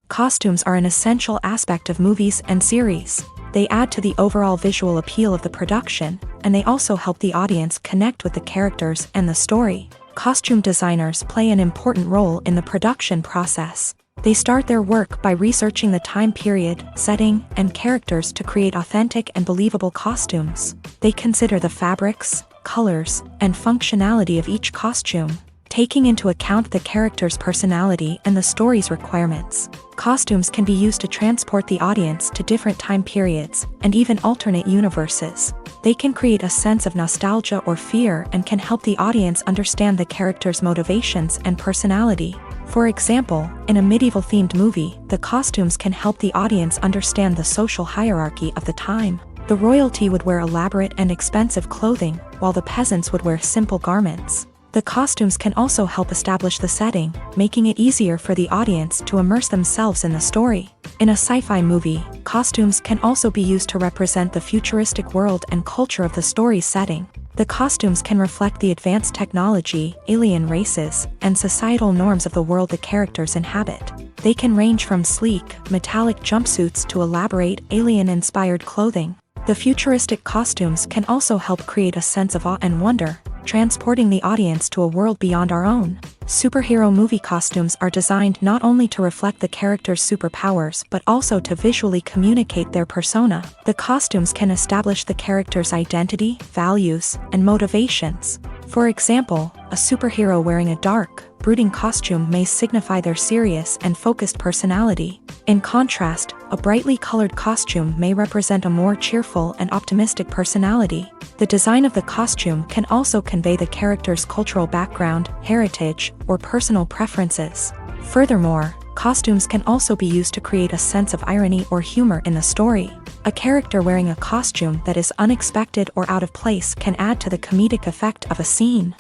Costumes are an essential aspect of movies and series. They add to the overall visual appeal of the production, and they also help the audience connect with the characters and the story. Costume designers play an important role in the production process. They start their work by researching the time period, setting, and characters to create authentic and believable costumes. They consider the fabrics, colors, and functionality of each costume, taking into account the character's personality and the story's requirements. Costumes can be used to transport the audience to different time periods and even alternate universes. They can create a sense of nostalgia or fear and can help the audience understand the character's motivations and personality. For example, in a medieval-themed movie, the costumes can help the audience understand the social hierarchy of the time. The royalty would wear elaborate and expensive clothing, while the peasants would wear simple garments. The costumes can also help establish the setting, making it easier for the audience to immerse themselves in the story. In a sci-fi movie, costumes can also be used to represent the futuristic world and culture of the story's setting. The costumes can reflect the advanced technology, alien races, and societal norms of the world the characters inhabit. They can range from sleek, metallic jumpsuits to elaborate, alien-inspired clothing. The futuristic costumes can also help create a sense of awe and wonder, transporting the audience to a world beyond our own. Superhero movie costumes are designed not only to reflect the character's superpowers but also to visually communicate their persona. The costumes can establish the character's identity, values, and motivations. For example, a superhero wearing a dark, brooding costume may signify their serious and focused personality. In contrast, a brightly colored costume may represent a more cheerful and optimistic personality. The design of the costume can also convey the character's cultural background, heritage, or personal preferences. Furthermore, costumes can also be used to create a sense of irony or humor in the story. A character wearing a costume that is unexpected or out of place can add to the comedic effect of a scene.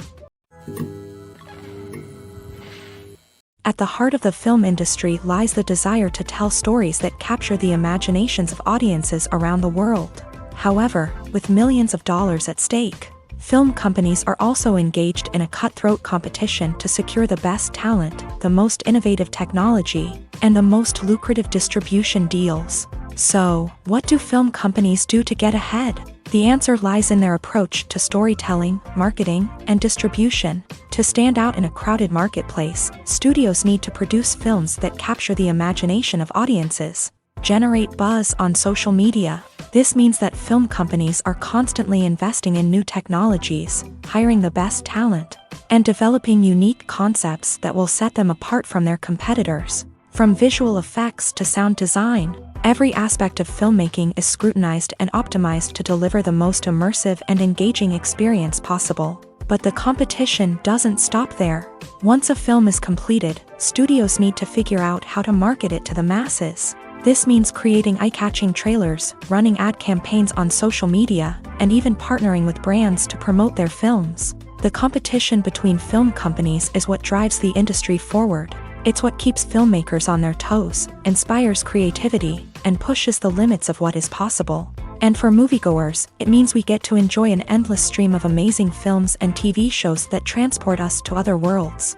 At the heart of the film industry lies the desire to tell stories that capture the imaginations of audiences around the world. However, with millions of dollars at stake, film companies are also engaged in a cutthroat competition to secure the best talent, the most innovative technology, and the most lucrative distribution deals. So, what do film companies do to get ahead? The answer lies in their approach to storytelling, marketing, and distribution. To stand out in a crowded marketplace, studios need to produce films that capture the imagination of audiences, generate buzz on social media. This means that film companies are constantly investing in new technologies, hiring the best talent, and developing unique concepts that will set them apart from their competitors. From visual effects to sound design, every aspect of filmmaking is scrutinized and optimized to deliver the most immersive and engaging experience possible. But the competition doesn't stop there. Once a film is completed, studios need to figure out how to market it to the masses. This means creating eye-catching trailers, running ad campaigns on social media, and even partnering with brands to promote their films. The competition between film companies is what drives the industry forward. It's what keeps filmmakers on their toes, inspires creativity, and pushes the limits of what is possible. And for moviegoers, it means we get to enjoy an endless stream of amazing films and TV shows that transport us to other worlds.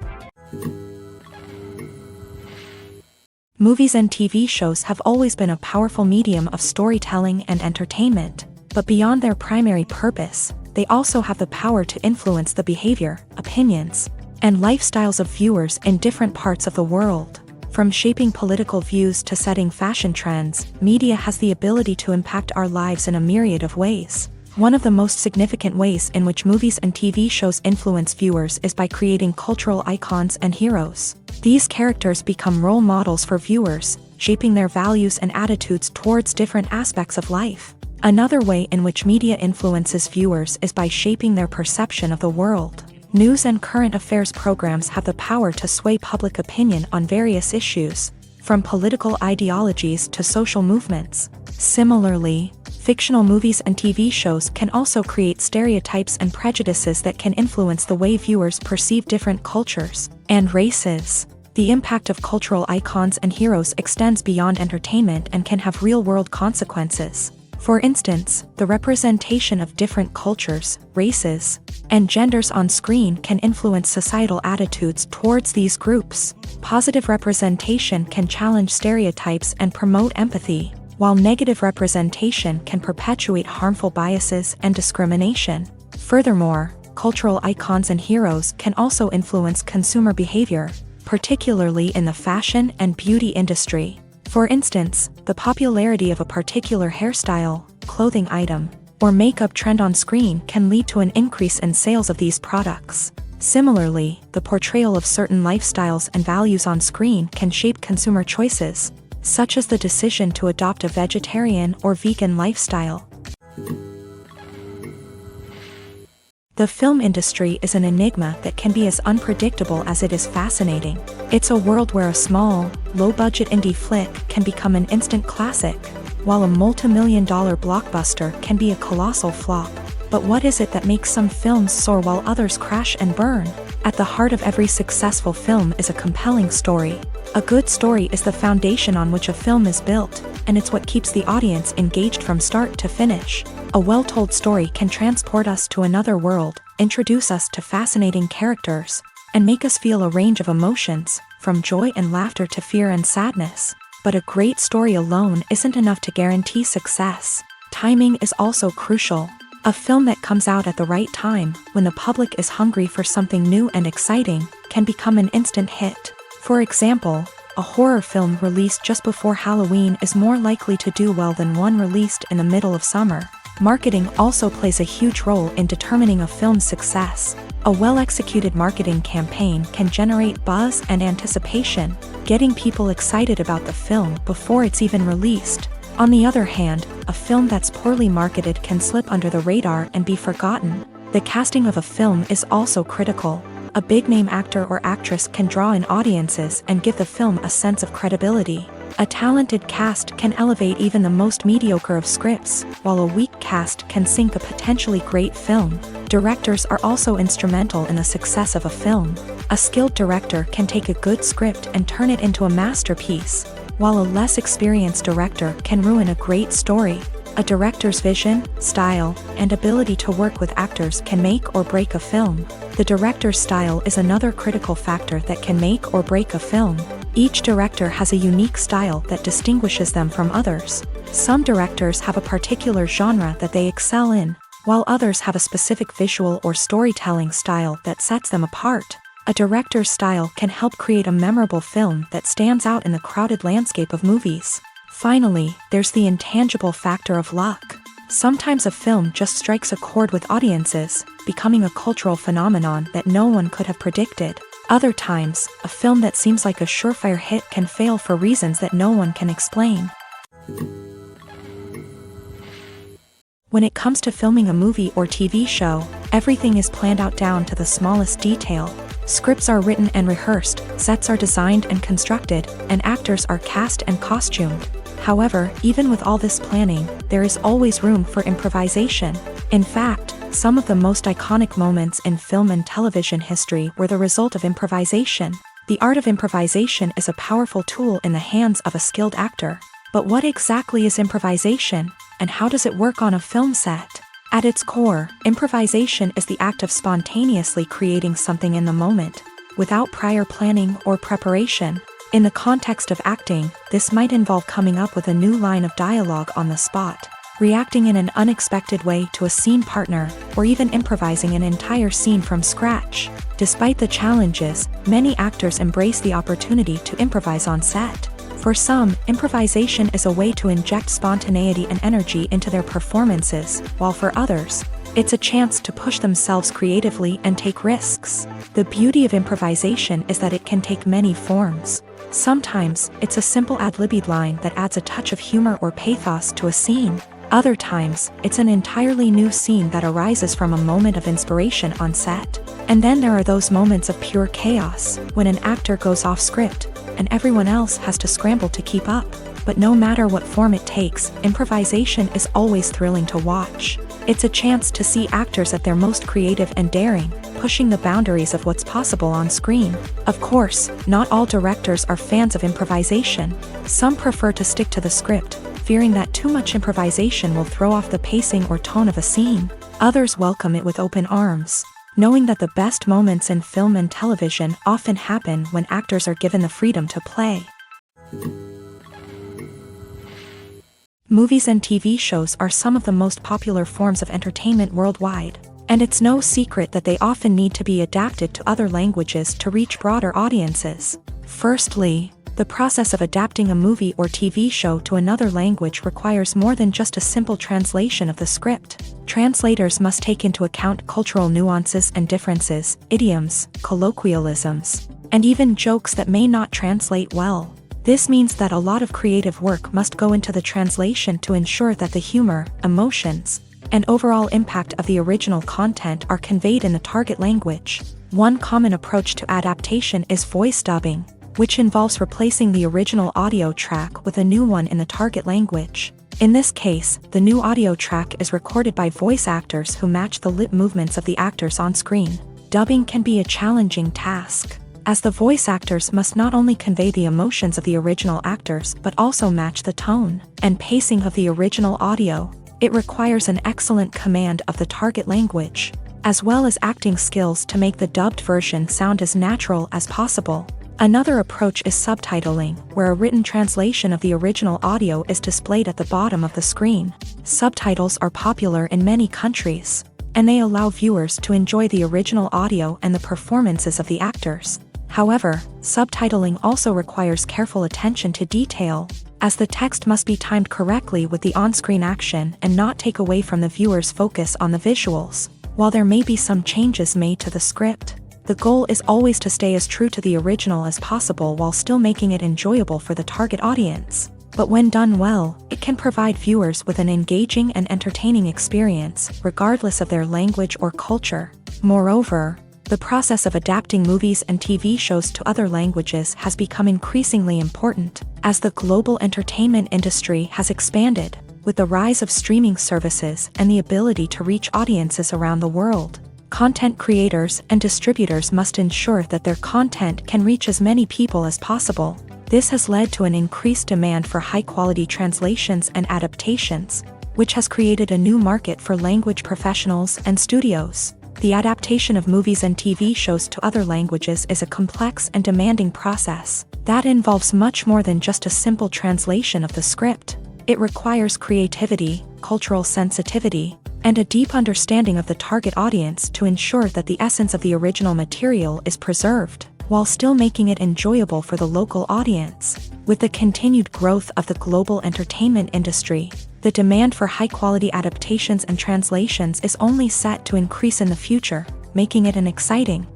Movies and TV shows have always been a powerful medium of storytelling and entertainment, but beyond their primary purpose, they also have the power to influence the behavior, opinions, and lifestyles of viewers in different parts of the world. From shaping political views to setting fashion trends, media has the ability to impact our lives in a myriad of ways. One of the most significant ways in which movies and TV shows influence viewers is by creating cultural icons and heroes. These characters become role models for viewers, shaping their values and attitudes towards different aspects of life. Another way in which media influences viewers is by shaping their perception of the world. News and current affairs programs have the power to sway public opinion on various issues, from political ideologies to social movements. Similarly, fictional movies and TV shows can also create stereotypes and prejudices that can influence the way viewers perceive different cultures and races. The impact of cultural icons and heroes extends beyond entertainment and can have real-world consequences. For instance, the representation of different cultures, races, and genders on screen can influence societal attitudes towards these groups. Positive representation can challenge stereotypes and promote empathy, while negative representation can perpetuate harmful biases and discrimination. Furthermore, cultural icons and heroes can also influence consumer behavior, particularly in the fashion and beauty industry. For instance, the popularity of a particular hairstyle, clothing item, or makeup trend on screen can lead to an increase in sales of these products. Similarly, the portrayal of certain lifestyles and values on screen can shape consumer choices, such as the decision to adopt a vegetarian or vegan lifestyle. The film industry is an enigma that can be as unpredictable as it is fascinating. It's a world where a small, low-budget indie flick can become an instant classic, while a multi-million-dollar blockbuster can be a colossal flop. But what is it that makes some films soar while others crash and burn? At the heart of every successful film is a compelling story. A good story is the foundation on which a film is built, and it's what keeps the audience engaged from start to finish. A well-told story can transport us to another world, introduce us to fascinating characters, and make us feel a range of emotions, from joy and laughter to fear and sadness. But a great story alone isn't enough to guarantee success. Timing is also crucial. A film that comes out at the right time, when the public is hungry for something new and exciting, can become an instant hit. For example, a horror film released just before Halloween is more likely to do well than one released in the middle of summer. Marketing also plays a huge role in determining a film's success. A well-executed marketing campaign can generate buzz and anticipation, getting people excited about the film before it's even released. On the other hand, a film that's poorly marketed can slip under the radar and be forgotten. The casting of a film is also critical. A big-name actor or actress can draw in audiences and give the film a sense of credibility. A talented cast can elevate even the most mediocre of scripts, while a weak cast can sink a potentially great film. Directors are also instrumental in the success of a film. A skilled director can take a good script and turn it into a masterpiece, while a less experienced director can ruin a great story. A director's vision, style, and ability to work with actors can make or break a film. The director's style is another critical factor that can make or break a film. Each director has a unique style that distinguishes them from others. Some directors have a particular genre that they excel in, while others have a specific visual or storytelling style that sets them apart. A director's style can help create a memorable film that stands out in the crowded landscape of movies. Finally, there's the intangible factor of luck. Sometimes a film just strikes a chord with audiences, becoming a cultural phenomenon that no one could have predicted. Other times, a film that seems like a surefire hit can fail for reasons that no one can explain. When it comes to filming a movie or TV show, everything is planned out down to the smallest detail. Scripts are written and rehearsed, sets are designed and constructed, and actors are cast and costumed. However, even with all this planning, there is always room for improvisation. In fact, Some of the most iconic moments in film and television history were the result of improvisation. The art of improvisation is a powerful tool in the hands of a skilled actor. But what exactly is improvisation, and how does it work on a film set? At its core, improvisation is the act of spontaneously creating something in the moment, without prior planning or preparation. In the context of acting, this might involve coming up with a new line of dialogue on the spot, reacting in an unexpected way to a scene partner, or even improvising an entire scene from scratch. Despite the challenges, many actors embrace the opportunity to improvise on set. For some, improvisation is a way to inject spontaneity and energy into their performances, while for others, it's a chance to push themselves creatively and take risks. The beauty of improvisation is that it can take many forms. Sometimes, it's a simple ad-libbed line that adds a touch of humor or pathos to a scene. Other times, it's an entirely new scene that arises from a moment of inspiration on set. And then there are those moments of pure chaos, when an actor goes off script, and everyone else has to scramble to keep up. But no matter what form it takes, improvisation is always thrilling to watch. It's a chance to see actors at their most creative and daring, pushing the boundaries of what's possible on screen. Of course, not all directors are fans of improvisation. Some prefer to stick to the script, fearing that too much improvisation will throw off the pacing or tone of a scene. Others welcome it with open arms, knowing that the best moments in film and television often happen when actors are given the freedom to play. Movies and TV shows are some of the most popular forms of entertainment worldwide, and it's no secret that they often need to be adapted to other languages to reach broader audiences. Firstly, the process of adapting a movie or TV show to another language requires more than just a simple translation of the script. Translators must take into account cultural nuances and differences, idioms, colloquialisms, and even jokes that may not translate well. This means that a lot of creative work must go into the translation to ensure that the humor, emotions, and overall impact of the original content are conveyed in the target language. One common approach to adaptation is voice dubbing, which involves replacing the original audio track with a new one in the target language. In this case, the new audio track is recorded by voice actors who match the lip movements of the actors on screen. Dubbing can be a challenging task, as the voice actors must not only convey the emotions of the original actors but also match the tone and pacing of the original audio. It requires an excellent command of the target language, as well as acting skills to make the dubbed version sound as natural as possible. Another approach is subtitling, where a written translation of the original audio is displayed at the bottom of the screen. Subtitles are popular in many countries, and they allow viewers to enjoy the original audio and the performances of the actors. However, subtitling also requires careful attention to detail, as the text must be timed correctly with the on-screen action and not take away from the viewer's focus on the visuals. While there may be some changes made to the script, the goal is always to stay as true to the original as possible while still making it enjoyable for the target audience. But when done well, it can provide viewers with an engaging and entertaining experience, regardless of their language or culture. Moreover, the process of adapting movies and TV shows to other languages has become increasingly important, as the global entertainment industry has expanded, with the rise of streaming services and the ability to reach audiences around the world. Content creators and distributors must ensure that their content can reach as many people as possible. This has led to an increased demand for high-quality translations and adaptations, which has created a new market for language professionals and studios. The adaptation of movies and TV shows to other languages is a complex and demanding process that involves much more than just a simple translation of the script. It requires creativity, cultural sensitivity, and a deep understanding of the target audience to ensure that the essence of the original material is preserved, while still making it enjoyable for the local audience. With the continued growth of the global entertainment industry, the demand for high-quality adaptations and translations is only set to increase in the future, making it an exciting.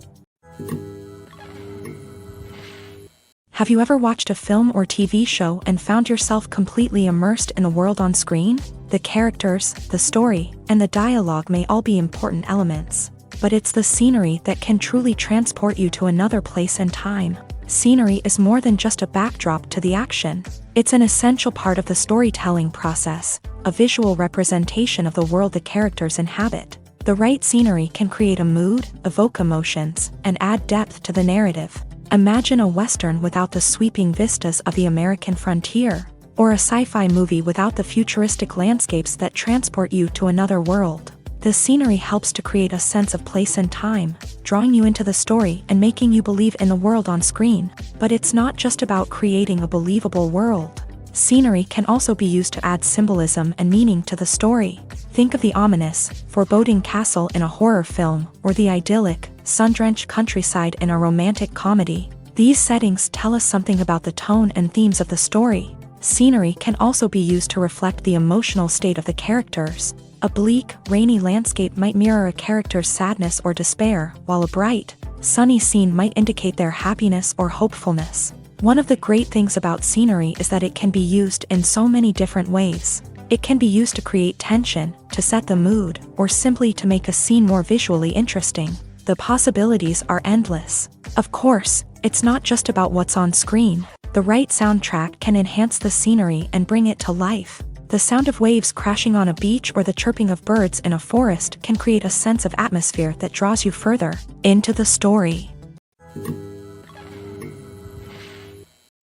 Have you ever watched a film or TV show and found yourself completely immersed in the world on screen? The characters, the story, and the dialogue may all be important elements, but it's the scenery that can truly transport you to another place and time. Scenery is more than just a backdrop to the action. It's an essential part of the storytelling process, a visual representation of the world the characters inhabit. The right scenery can create a mood, evoke emotions, and add depth to the narrative. Imagine a Western without the sweeping vistas of the American frontier, or a sci-fi movie without the futuristic landscapes that transport you to another world. The scenery helps to create a sense of place and time, drawing you into the story and making you believe in the world on screen. But it's not just about creating a believable world. Scenery can also be used to add symbolism and meaning to the story. Think of the ominous, foreboding castle in a horror film, or the idyllic, sun-drenched countryside in a romantic comedy. These settings tell us something about the tone and themes of the story. Scenery can also be used to reflect the emotional state of the characters. A bleak, rainy landscape might mirror a character's sadness or despair, while a bright, sunny scene might indicate their happiness or hopefulness. One of the great things about scenery is that it can be used in so many different ways. It can be used to create tension, to set the mood, or simply to make a scene more visually interesting. The possibilities are endless. Of course, it's not just about what's on screen. The right soundtrack can enhance the scenery and bring it to life. The sound of waves crashing on a beach or the chirping of birds in a forest can create a sense of atmosphere that draws you further into the story.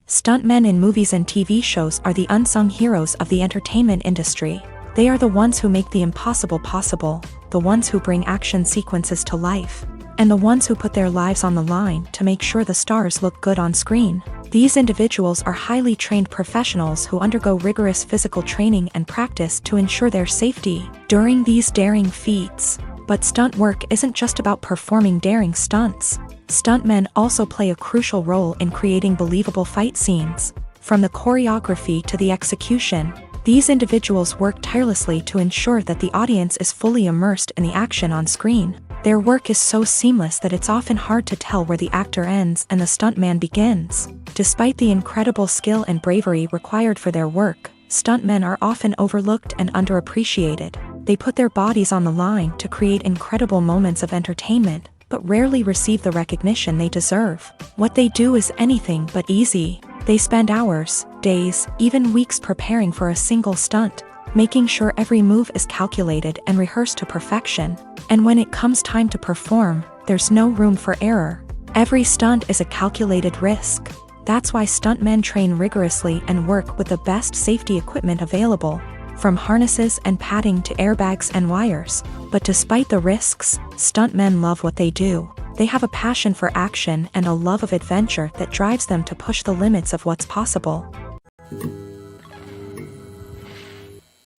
Stuntmen in movies and TV shows are the unsung heroes of the entertainment industry. They are the ones who make the impossible possible, the ones who bring action sequences to life, and the ones who put their lives on the line to make sure the stars look good on screen. These individuals are highly trained professionals who undergo rigorous physical training and practice to ensure their safety during these daring feats. But stunt work isn't just about performing daring stunts. Stuntmen also play a crucial role in creating believable fight scenes. From the choreography to the execution, these individuals work tirelessly to ensure that the audience is fully immersed in the action on screen. Their work is so seamless that it's often hard to tell where the actor ends and the stuntman begins. Despite the incredible skill and bravery required for their work, stuntmen are often overlooked and underappreciated. They put their bodies on the line to create incredible moments of entertainment, but rarely receive the recognition they deserve. What they do is anything but easy. They spend hours, days, even weeks preparing for a single stunt, making sure every move is calculated and rehearsed to perfection. And when it comes time to perform, there's no room for error. Every stunt is a calculated risk. That's why stuntmen train rigorously and work with the best safety equipment available, from harnesses and padding to airbags and wires. But despite the risks, stuntmen love what they do. They have a passion for action and a love of adventure that drives them to push the limits of what's possible.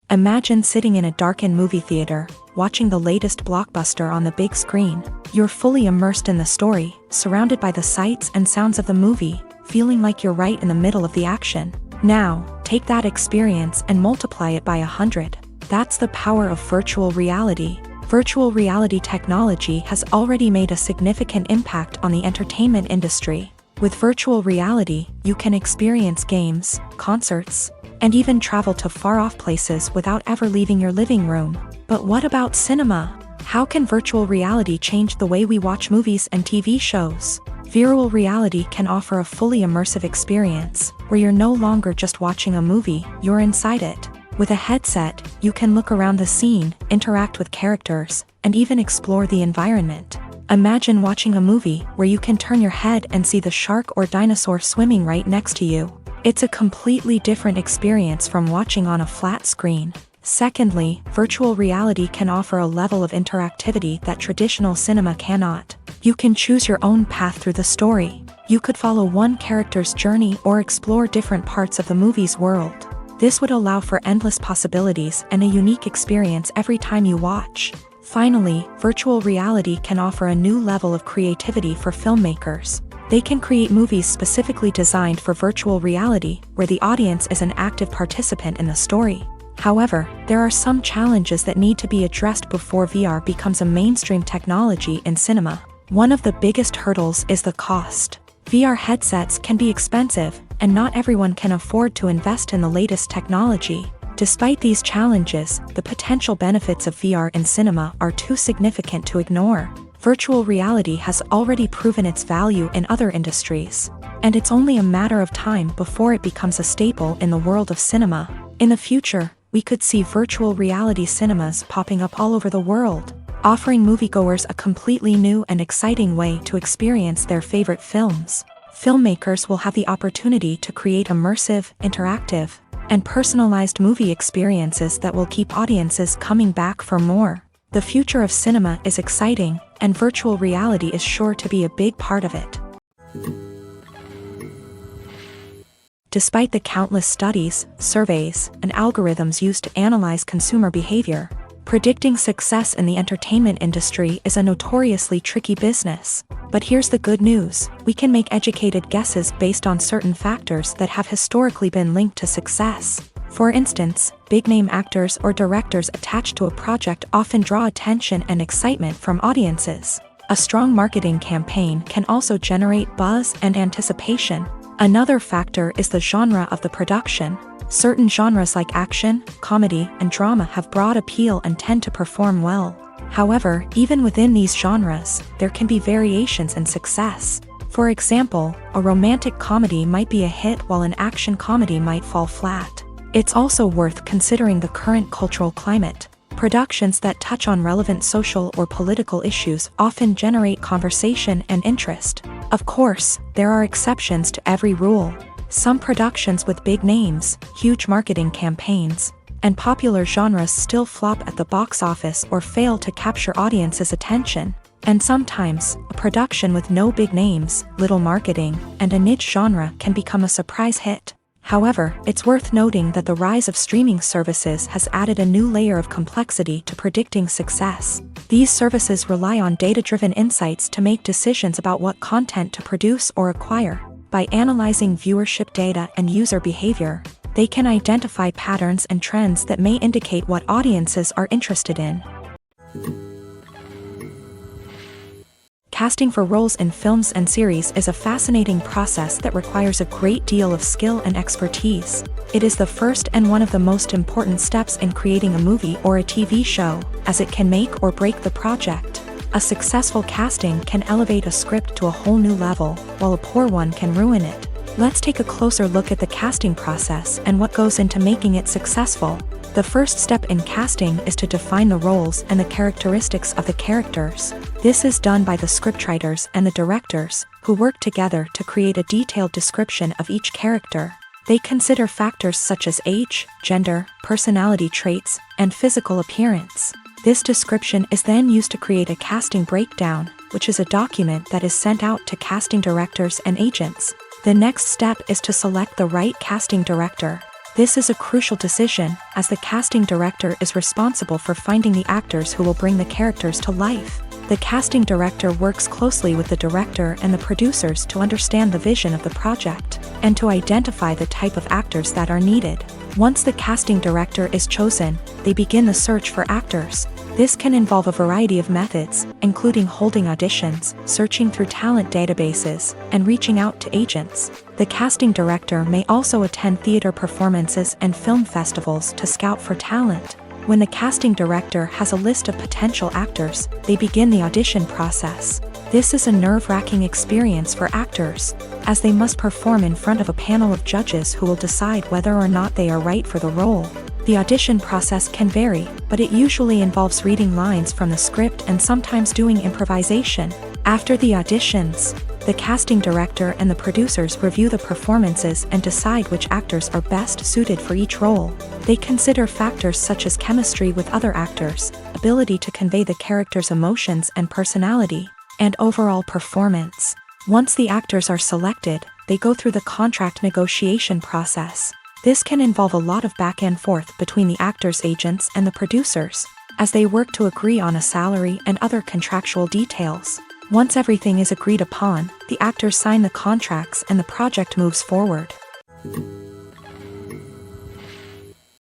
Imagine sitting in a darkened movie theater, watching the latest blockbuster on the big screen. You're fully immersed in the story, surrounded by the sights and sounds of the movie, feeling like you're right in the middle of the action. Now, take that experience and multiply it by 100. That's the power of virtual reality. Virtual reality technology has already made a significant impact on the entertainment industry. With virtual reality, you can experience games, concerts, and even travel to far-off places without ever leaving your living room. But what about cinema? How can virtual reality change the way we watch movies and TV shows? Virtual reality can offer a fully immersive experience, where you're no longer just watching a movie, you're inside it. With a headset, you can look around the scene, interact with characters, and even explore the environment. Imagine watching a movie where you can turn your head and see the shark or dinosaur swimming right next to you. It's a completely different experience from watching on a flat screen. Secondly, virtual reality can offer a level of interactivity that traditional cinema cannot. You can choose your own path through the story. You could follow one character's journey or explore different parts of the movie's world. This would allow for endless possibilities and a unique experience every time you watch. Finally, virtual reality can offer a new level of creativity for filmmakers. They can create movies specifically designed for virtual reality, where the audience is an active participant in the story. However, there are some challenges that need to be addressed before VR becomes a mainstream technology in cinema. One of the biggest hurdles is the cost. VR headsets can be expensive, and not everyone can afford to invest in the latest technology. Despite these challenges, the potential benefits of VR in cinema are too significant to ignore. Virtual reality has already proven its value in other industries, and it's only a matter of time before it becomes a staple in the world of cinema. In the future, we could see virtual reality cinemas popping up all over the world. offering moviegoers a completely new and exciting way to experience their favorite films. Filmmakers will have the opportunity to create immersive, interactive, and personalized movie experiences that will keep audiences coming back for more. The future of cinema is exciting, and virtual reality is sure to be a big part of it. Despite the countless studies, surveys, and algorithms used to analyze consumer behavior, predicting success in the entertainment industry is a notoriously tricky business. But here's the good news: we can make educated guesses based on certain factors that have historically been linked to success. For instance, big-name actors or directors attached to a project often draw attention and excitement from audiences. A strong marketing campaign can also generate buzz and anticipation. Another factor is the genre of the production. Certain genres like action, comedy, and drama have broad appeal and tend to perform well. However, even within these genres, there can be variations in success. For example, a romantic comedy might be a hit while an action comedy might fall flat. It's also worth considering the current cultural climate. Productions that touch on relevant social or political issues often generate conversation and interest. Of course, there are exceptions to every rule. Some productions with big names, huge marketing campaigns, and popular genres still flop at the box office or fail to capture audiences' attention. And sometimes, a production with no big names, little marketing, and a niche genre can become a surprise hit. However, it's worth noting that the rise of streaming services has added a new layer of complexity to predicting success. These services rely on data-driven insights to make decisions about what content to produce or acquire. By analyzing viewership data and user behavior, they can identify patterns and trends that may indicate what audiences are interested in. Casting for roles in films and series is a fascinating process that requires a great deal of skill and expertise. It is the first and one of the most important steps in creating a movie or a TV show, as it can make or break the project. A successful casting can elevate a script to a whole new level, while a poor one can ruin it. Let's take a closer look at the casting process and what goes into making it successful. The first step in casting is to define the roles and the characteristics of the characters. This is done by the scriptwriters and the directors, who work together to create a detailed description of each character. They consider factors such as age, gender, personality traits, and physical appearance. This description is then used to create a casting breakdown, which is a document that is sent out to casting directors and agents. The next step is to select the right casting director. This is a crucial decision, as the casting director is responsible for finding the actors who will bring the characters to life. The casting director works closely with the director and the producers to understand the vision of the project, and to identify the type of actors that are needed. Once the casting director is chosen, they begin the search for actors. This can involve a variety of methods, including holding auditions, searching through talent databases, and reaching out to agents. The casting director may also attend theater performances and film festivals to scout for talent. When the casting director has a list of potential actors, they begin the audition process. This is a nerve-wracking experience for actors, as they must perform in front of a panel of judges who will decide whether or not they are right for the role. The audition process can vary, but it usually involves reading lines from the script and sometimes doing improvisation. After the auditions, the casting director and the producers review the performances and decide which actors are best suited for each role. They consider factors such as chemistry with other actors, ability to convey the character's emotions and personality, and overall performance. Once the actors are selected, they go through the contract negotiation process. This can involve a lot of back and forth between the actors' agents and the producers, as they work to agree on a salary and other contractual details. Once everything is agreed upon, the actors sign the contracts and the project moves forward.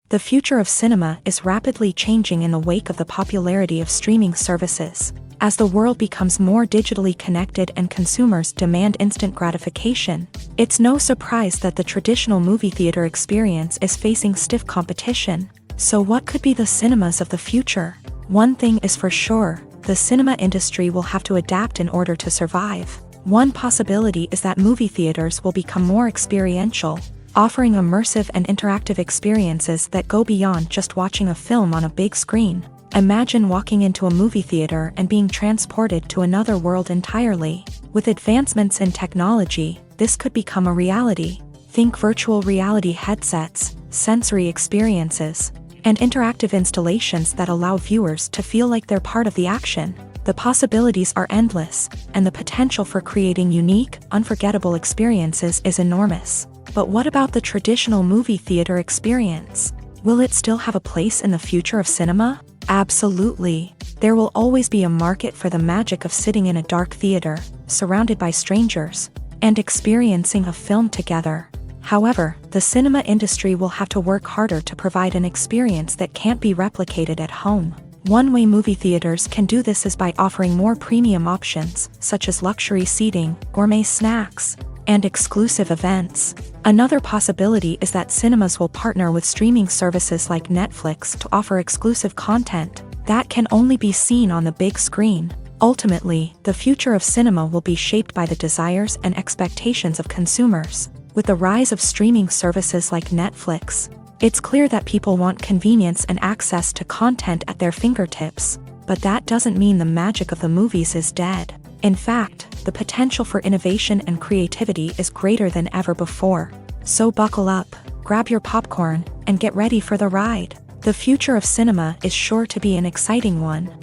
The future of cinema is rapidly changing in the wake of the popularity of streaming services. As the world becomes more digitally connected and consumers demand instant gratification, it's no surprise that the traditional movie theater experience is facing stiff competition. So what could be the cinemas of the future? One thing is for sure, the cinema industry will have to adapt in order to survive. One possibility is that movie theaters will become more experiential, offering immersive and interactive experiences that go beyond just watching a film on a big screen. Imagine walking into a movie theater and being transported to another world entirely. With advancements in technology, this could become a reality. Think virtual reality headsets, sensory experiences, and interactive installations that allow viewers to feel like they're part of the action. The possibilities are endless, and the potential for creating unique, unforgettable experiences is enormous. But what about the traditional movie theater experience? Will it still have a place in the future of cinema? Absolutely. There will always be a market for the magic of sitting in a dark theater, surrounded by strangers, and experiencing a film together. However, the cinema industry will have to work harder to provide an experience that can't be replicated at home. One way movie theaters can do this is by offering more premium options, such as luxury seating, gourmet snacks, and exclusive events. Another possibility is that cinemas will partner with streaming services like Netflix to offer exclusive content that can only be seen on the big screen. Ultimately, the future of cinema will be shaped by the desires and expectations of consumers. With the rise of streaming services like Netflix, it's clear that people want convenience and access to content at their fingertips. But that doesn't mean the magic of the movies is dead. In fact, the potential for innovation and creativity is greater than ever before. So buckle up, grab your popcorn, and get ready for the ride. The future of cinema is sure to be an exciting one.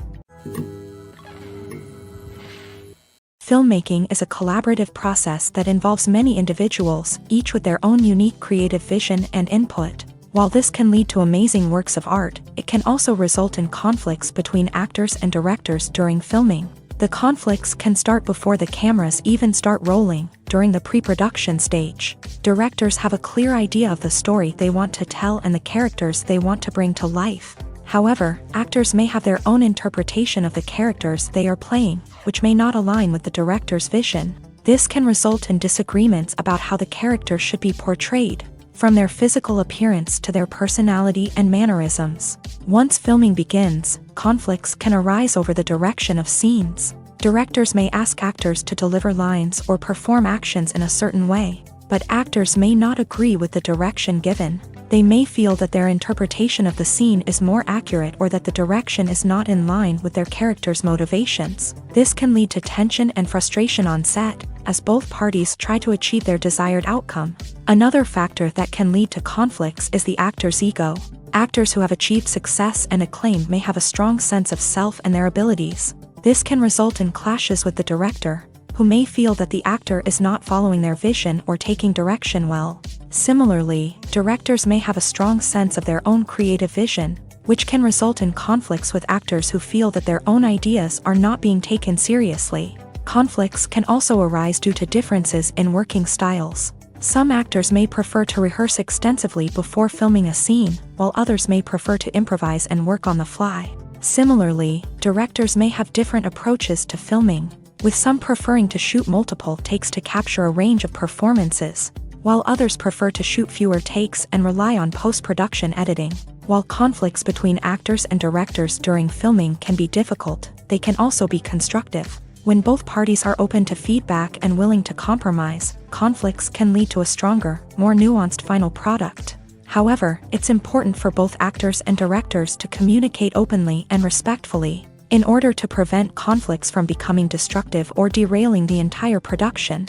Filmmaking is a collaborative process that involves many individuals, each with their own unique creative vision and input. While this can lead to amazing works of art, it can also result in conflicts between actors and directors during filming. The conflicts can start before the cameras even start rolling, during the pre-production stage. Directors have a clear idea of the story they want to tell and the characters they want to bring to life. However, actors may have their own interpretation of the characters they are playing, which may not align with the director's vision. This can result in disagreements about how the characters should be portrayed, from their physical appearance to their personality and mannerisms. Once filming begins, conflicts can arise over the direction of scenes. Directors may ask actors to deliver lines or perform actions in a certain way, but actors may not agree with the direction given. They may feel that their interpretation of the scene is more accurate or that the direction is not in line with their character's motivations. This can lead to tension and frustration on set, as both parties try to achieve their desired outcome. Another factor that can lead to conflicts is the actor's ego. Actors who have achieved success and acclaim may have a strong sense of self and their abilities. This can result in clashes with the director, who may feel that the actor is not following their vision or taking direction well. Similarly, directors may have a strong sense of their own creative vision, which can result in conflicts with actors who feel that their own ideas are not being taken seriously. Conflicts can also arise due to differences in working styles. Some actors may prefer to rehearse extensively before filming a scene, while others may prefer to improvise and work on the fly. Similarly, directors may have different approaches to filming, with some preferring to shoot multiple takes to capture a range of performances, while others prefer to shoot fewer takes and rely on post-production editing. While conflicts between actors and directors during filming can be difficult, they can also be constructive. When both parties are open to feedback and willing to compromise, conflicts can lead to a stronger, more nuanced final product. However, it's important for both actors and directors to communicate openly and respectfully, in order to prevent conflicts from becoming destructive or derailing the entire production.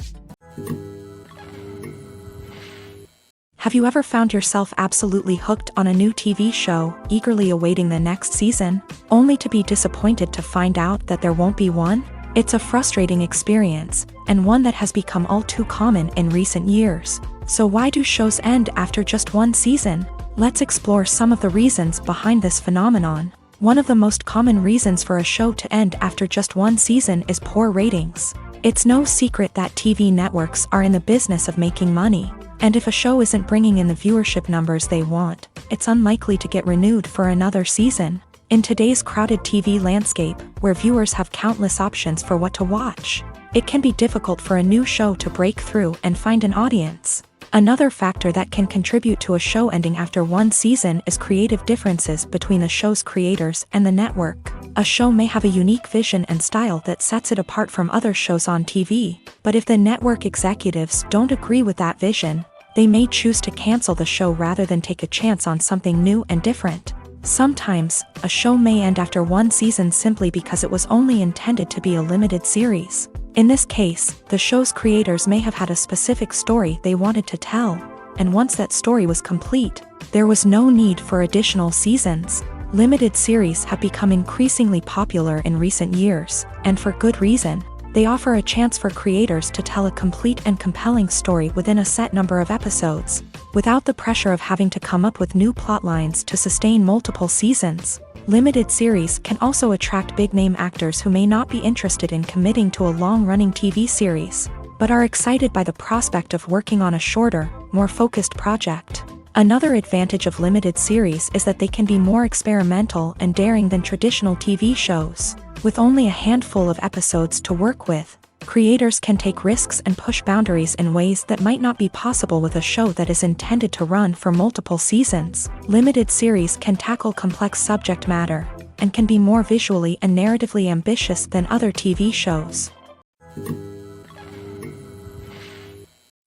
Have you ever found yourself absolutely hooked on a new TV show, eagerly awaiting the next season, only to be disappointed to find out that there won't be one? It's a frustrating experience, and one that has become all too common in recent years. So why do shows end after just one season? Let's explore some of the reasons behind this phenomenon. One of the most common reasons for a show to end after just one season is poor ratings. It's no secret that TV networks are in the business of making money, and if a show isn't bringing in the viewership numbers they want, it's unlikely to get renewed for another season. In today's crowded TV landscape, where viewers have countless options for what to watch, it can be difficult for a new show to break through and find an audience. Another factor that can contribute to a show ending after one season is creative differences between the show's creators and the network. A show may have a unique vision and style that sets it apart from other shows on TV, but if the network executives don't agree with that vision, they may choose to cancel the show rather than take a chance on something new and different. Sometimes, a show may end after one season simply because it was only intended to be a limited series. In this case, the show's creators may have had a specific story they wanted to tell, and once that story was complete, there was no need for additional seasons. Limited series have become increasingly popular in recent years, and for good reason. They offer a chance for creators to tell a complete and compelling story within a set number of episodes, without the pressure of having to come up with new plotlines to sustain multiple seasons. Limited series can also attract big-name actors who may not be interested in committing to a long-running TV series, but are excited by the prospect of working on a shorter, more focused project. Another advantage of limited series is that they can be more experimental and daring than traditional TV shows. With only a handful of episodes to work with, creators can take risks and push boundaries in ways that might not be possible with a show that is intended to run for multiple seasons. Limited series can tackle complex subject matter, and can be more visually and narratively ambitious than other TV shows.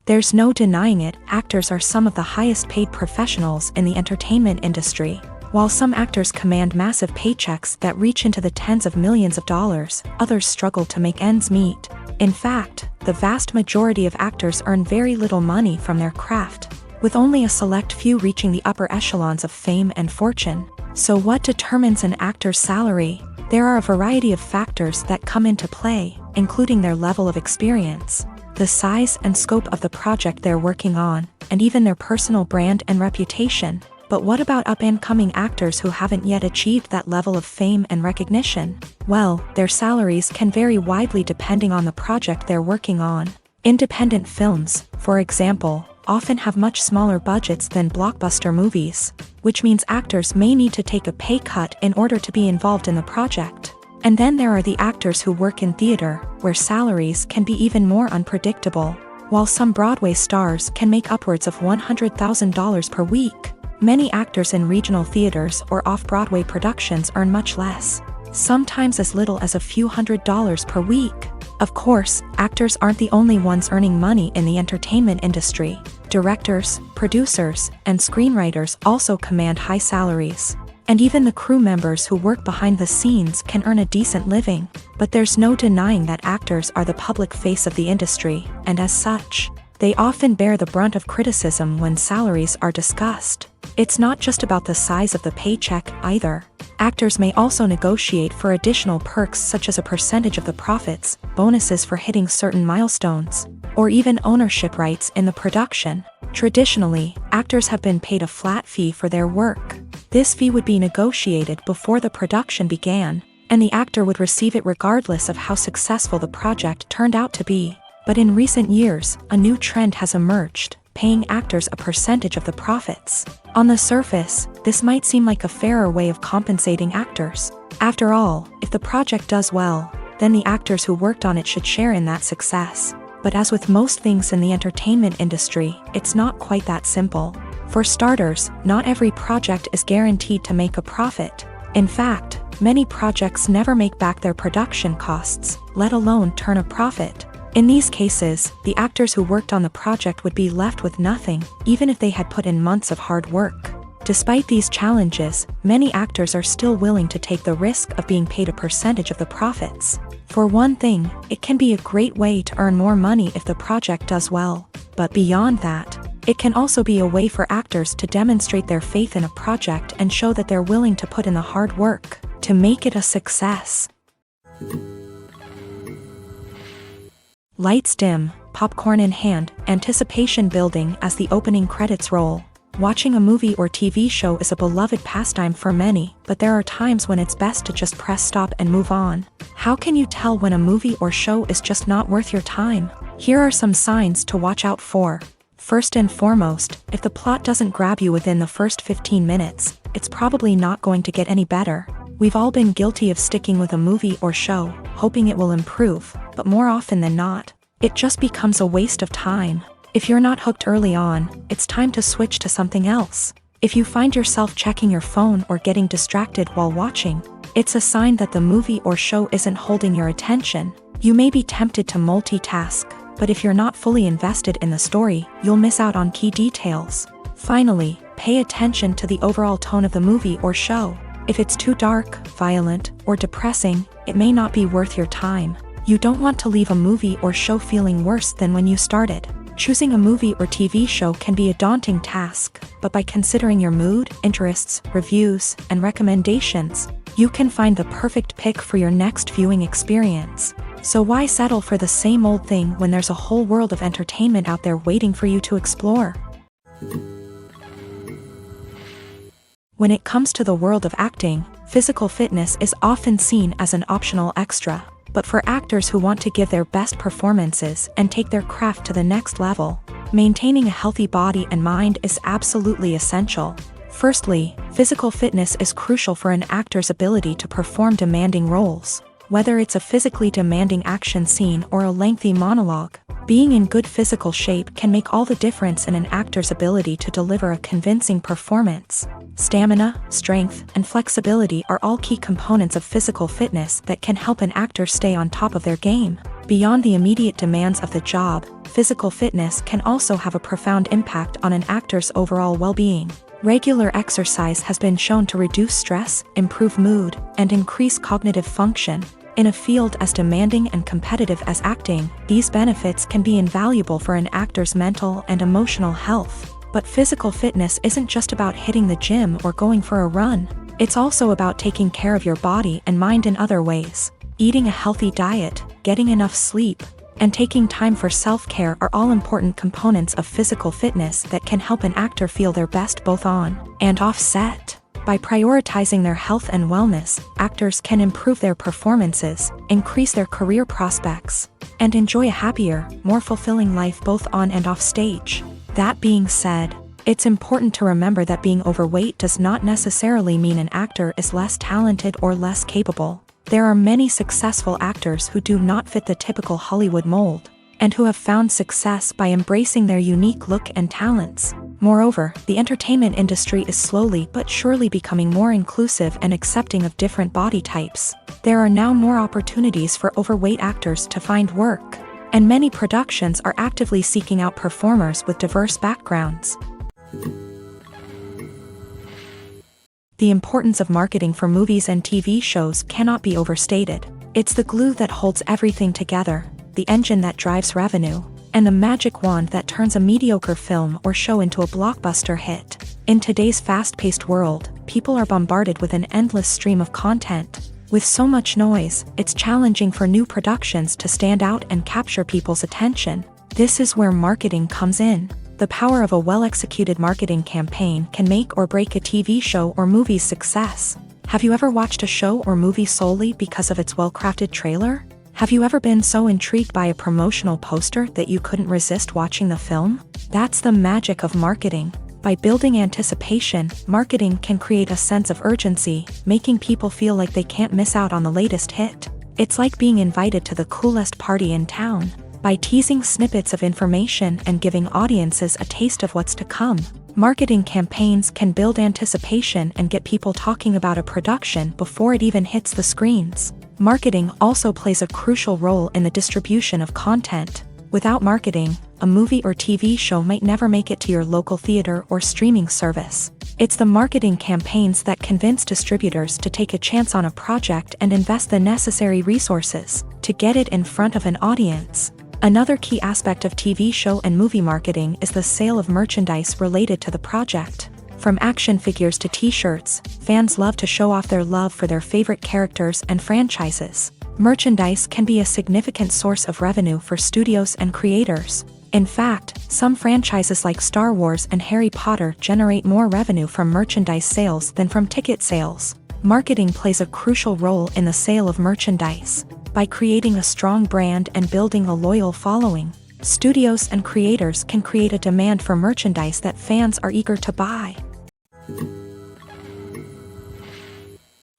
There's no denying it, actors are some of the highest paid professionals in the entertainment industry. While some actors command massive paychecks that reach into the tens of millions of dollars, others struggle to make ends meet. In fact, the vast majority of actors earn very little money from their craft, with only a select few reaching the upper echelons of fame and fortune. So what determines an actor's salary? There are a variety of factors that come into play, including their level of experience, the size and scope of the project they're working on, and even their personal brand and reputation. But what about up-and-coming actors who haven't yet achieved that level of fame and recognition? Well, their salaries can vary widely depending on the project they're working on. Independent films, for example, often have much smaller budgets than blockbuster movies, which means actors may need to take a pay cut in order to be involved in the project. And then there are the actors who work in theater, where salaries can be even more unpredictable. While some Broadway stars can make upwards of $100,000 per week, many actors in regional theaters or off-Broadway productions earn much less, sometimes as little as a few $100s per week. Of course, actors aren't the only ones earning money in the entertainment industry. Directors, producers, and screenwriters also command high salaries. And even the crew members who work behind the scenes can earn a decent living. But there's no denying that actors are the public face of the industry, and as such, they often bear the brunt of criticism when salaries are discussed. It's not just about the size of the paycheck, either. Actors may also negotiate for additional perks such as a percentage of the profits, bonuses for hitting certain milestones, or even ownership rights in the production. Traditionally, actors have been paid a flat fee for their work. This fee would be negotiated before the production began, and the actor would receive it regardless of how successful the project turned out to be. But in recent years, a new trend has emerged, paying actors a percentage of the profits. On the surface, this might seem like a fairer way of compensating actors. After all, if the project does well, then the actors who worked on it should share in that success. But as with most things in the entertainment industry, it's not quite that simple. For starters, not every project is guaranteed to make a profit. In fact, many projects never make back their production costs, let alone turn a profit. In these cases, the actors who worked on the project would be left with nothing, even if they had put in months of hard work. Despite these challenges, many actors are still willing to take the risk of being paid a percentage of the profits. For one thing, it can be a great way to earn more money if the project does well. But beyond that, it can also be a way for actors to demonstrate their faith in a project and show that they're willing to put in the hard work to make it a success. Lights dim, popcorn in hand, anticipation building as the opening credits roll. Watching a movie or TV show is a beloved pastime for many, but there are times when it's best to just press stop and move on. How can you tell when a movie or show is just not worth your time? Here are some signs to watch out for. First and foremost, if the plot doesn't grab you within the first 15 minutes, it's probably not going to get any better. We've all been guilty of sticking with a movie or show, hoping it will improve, but more often than not, it just becomes a waste of time. If you're not hooked early on, it's time to switch to something else. If you find yourself checking your phone or getting distracted while watching, it's a sign that the movie or show isn't holding your attention. You may be tempted to multitask, but if you're not fully invested in the story, you'll miss out on key details. Finally, pay attention to the overall tone of the movie or show. If it's too dark, violent, or depressing, it may not be worth your time. You don't want to leave a movie or show feeling worse than when you started. Choosing a movie or TV show can be a daunting task, but by considering your mood, interests, reviews, and recommendations, you can find the perfect pick for your next viewing experience. So why settle for the same old thing when there's a whole world of entertainment out there waiting for you to explore? When it comes to the world of acting, physical fitness is often seen as an optional extra. But for actors who want to give their best performances and take their craft to the next level, maintaining a healthy body and mind is absolutely essential. Firstly, physical fitness is crucial for an actor's ability to perform demanding roles. Whether it's a physically demanding action scene or a lengthy monologue, being in good physical shape can make all the difference in an actor's ability to deliver a convincing performance. Stamina, strength, and flexibility are all key components of physical fitness that can help an actor stay on top of their game. Beyond the immediate demands of the job, physical fitness can also have a profound impact on an actor's overall well-being. Regular exercise has been shown to reduce stress, improve mood, and increase cognitive function. In a field as demanding and competitive as acting, these benefits can be invaluable for an actor's mental and emotional health. But physical fitness isn't just about hitting the gym or going for a run. It's also about taking care of your body and mind in other ways. Eating a healthy diet, getting enough sleep, and taking time for self-care are all important components of physical fitness that can help an actor feel their best both on and off set. By prioritizing their health and wellness, actors can improve their performances, increase their career prospects, and enjoy a happier, more fulfilling life both on and off stage. That being said, it's important to remember that being overweight does not necessarily mean an actor is less talented or less capable. There are many successful actors who do not fit the typical Hollywood mold, and who have found success by embracing their unique look and talents. Moreover, the entertainment industry is slowly but surely becoming more inclusive and accepting of different body types. There are now more opportunities for overweight actors to find work, and many productions are actively seeking out performers with diverse backgrounds. The importance of marketing for movies and TV shows cannot be overstated. It's the glue that holds everything together, the engine that drives revenue, and the magic wand that turns a mediocre film or show into a blockbuster hit. In today's fast-paced world, people are bombarded with an endless stream of content. With so much noise, it's challenging for new productions to stand out and capture people's attention. This is where marketing comes in. The power of a well-executed marketing campaign can make or break a TV show or movie's success. Have you ever watched a show or movie solely because of its well-crafted trailer? Have you ever been so intrigued by a promotional poster that you couldn't resist watching the film? That's the magic of marketing. By building anticipation, marketing can create a sense of urgency, making people feel like they can't miss out on the latest hit. It's like being invited to the coolest party in town. By teasing snippets of information and giving audiences a taste of what's to come, marketing campaigns can build anticipation and get people talking about a production before it even hits the screens. Marketing also plays a crucial role in the distribution of content. Without marketing, a movie or TV show might never make it to your local theater or streaming service. It's the marketing campaigns that convince distributors to take a chance on a project and invest the necessary resources to get it in front of an audience. Another key aspect of TV show and movie marketing is the sale of merchandise related to the project. From action figures to t-shirts, fans love to show off their love for their favorite characters and franchises. Merchandise can be a significant source of revenue for studios and creators. In fact, some franchises like Star Wars and Harry Potter generate more revenue from merchandise sales than from ticket sales. Marketing plays a crucial role in the sale of merchandise. By creating a strong brand and building a loyal following, studios and creators can create a demand for merchandise that fans are eager to buy.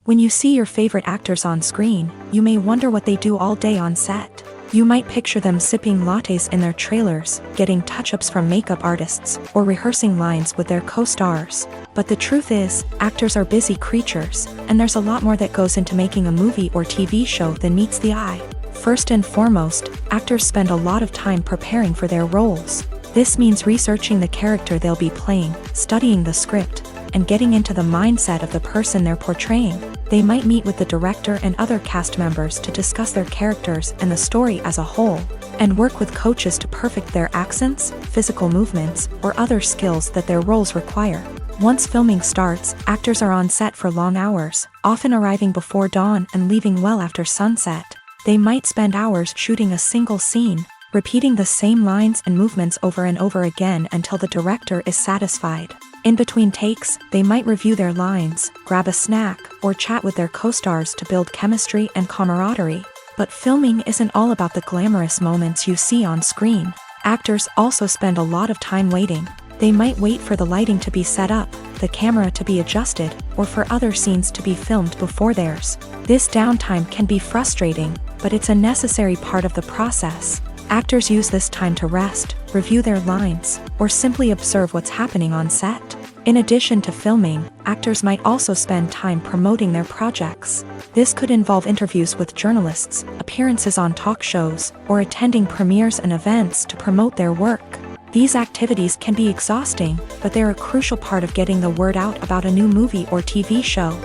When you see your favorite actors on screen, you may wonder what they do all day on set. You might picture them sipping lattes in their trailers, getting touch-ups from makeup artists, or rehearsing lines with their co-stars. But the truth is, actors are busy creatures, and there's a lot more that goes into making a movie or TV show than meets the eye. First and foremost, actors spend a lot of time preparing for their roles. This means researching the character they'll be playing, studying the script, and getting into the mindset of the person they're portraying. They might meet with the director and other cast members to discuss their characters and the story as a whole, and work with coaches to perfect their accents, physical movements, or other skills that their roles require. Once filming starts, actors are on set for long hours, often arriving before dawn and leaving well after sunset. They might spend hours shooting a single scene, repeating the same lines and movements over and over again until the director is satisfied. In between takes, they might review their lines, grab a snack, or chat with their co-stars to build chemistry and camaraderie. But filming isn't all about the glamorous moments you see on screen. Actors also spend a lot of time waiting. They might wait for the lighting to be set up, the camera to be adjusted, or for other scenes to be filmed before theirs. This downtime can be frustrating, but it's a necessary part of the process. Actors use this time to rest, review their lines, or simply observe what's happening on set. In addition to filming, actors might also spend time promoting their projects. This could involve interviews with journalists, appearances on talk shows, or attending premieres and events to promote their work. These activities can be exhausting, but they're a crucial part of getting the word out about a new movie or TV show.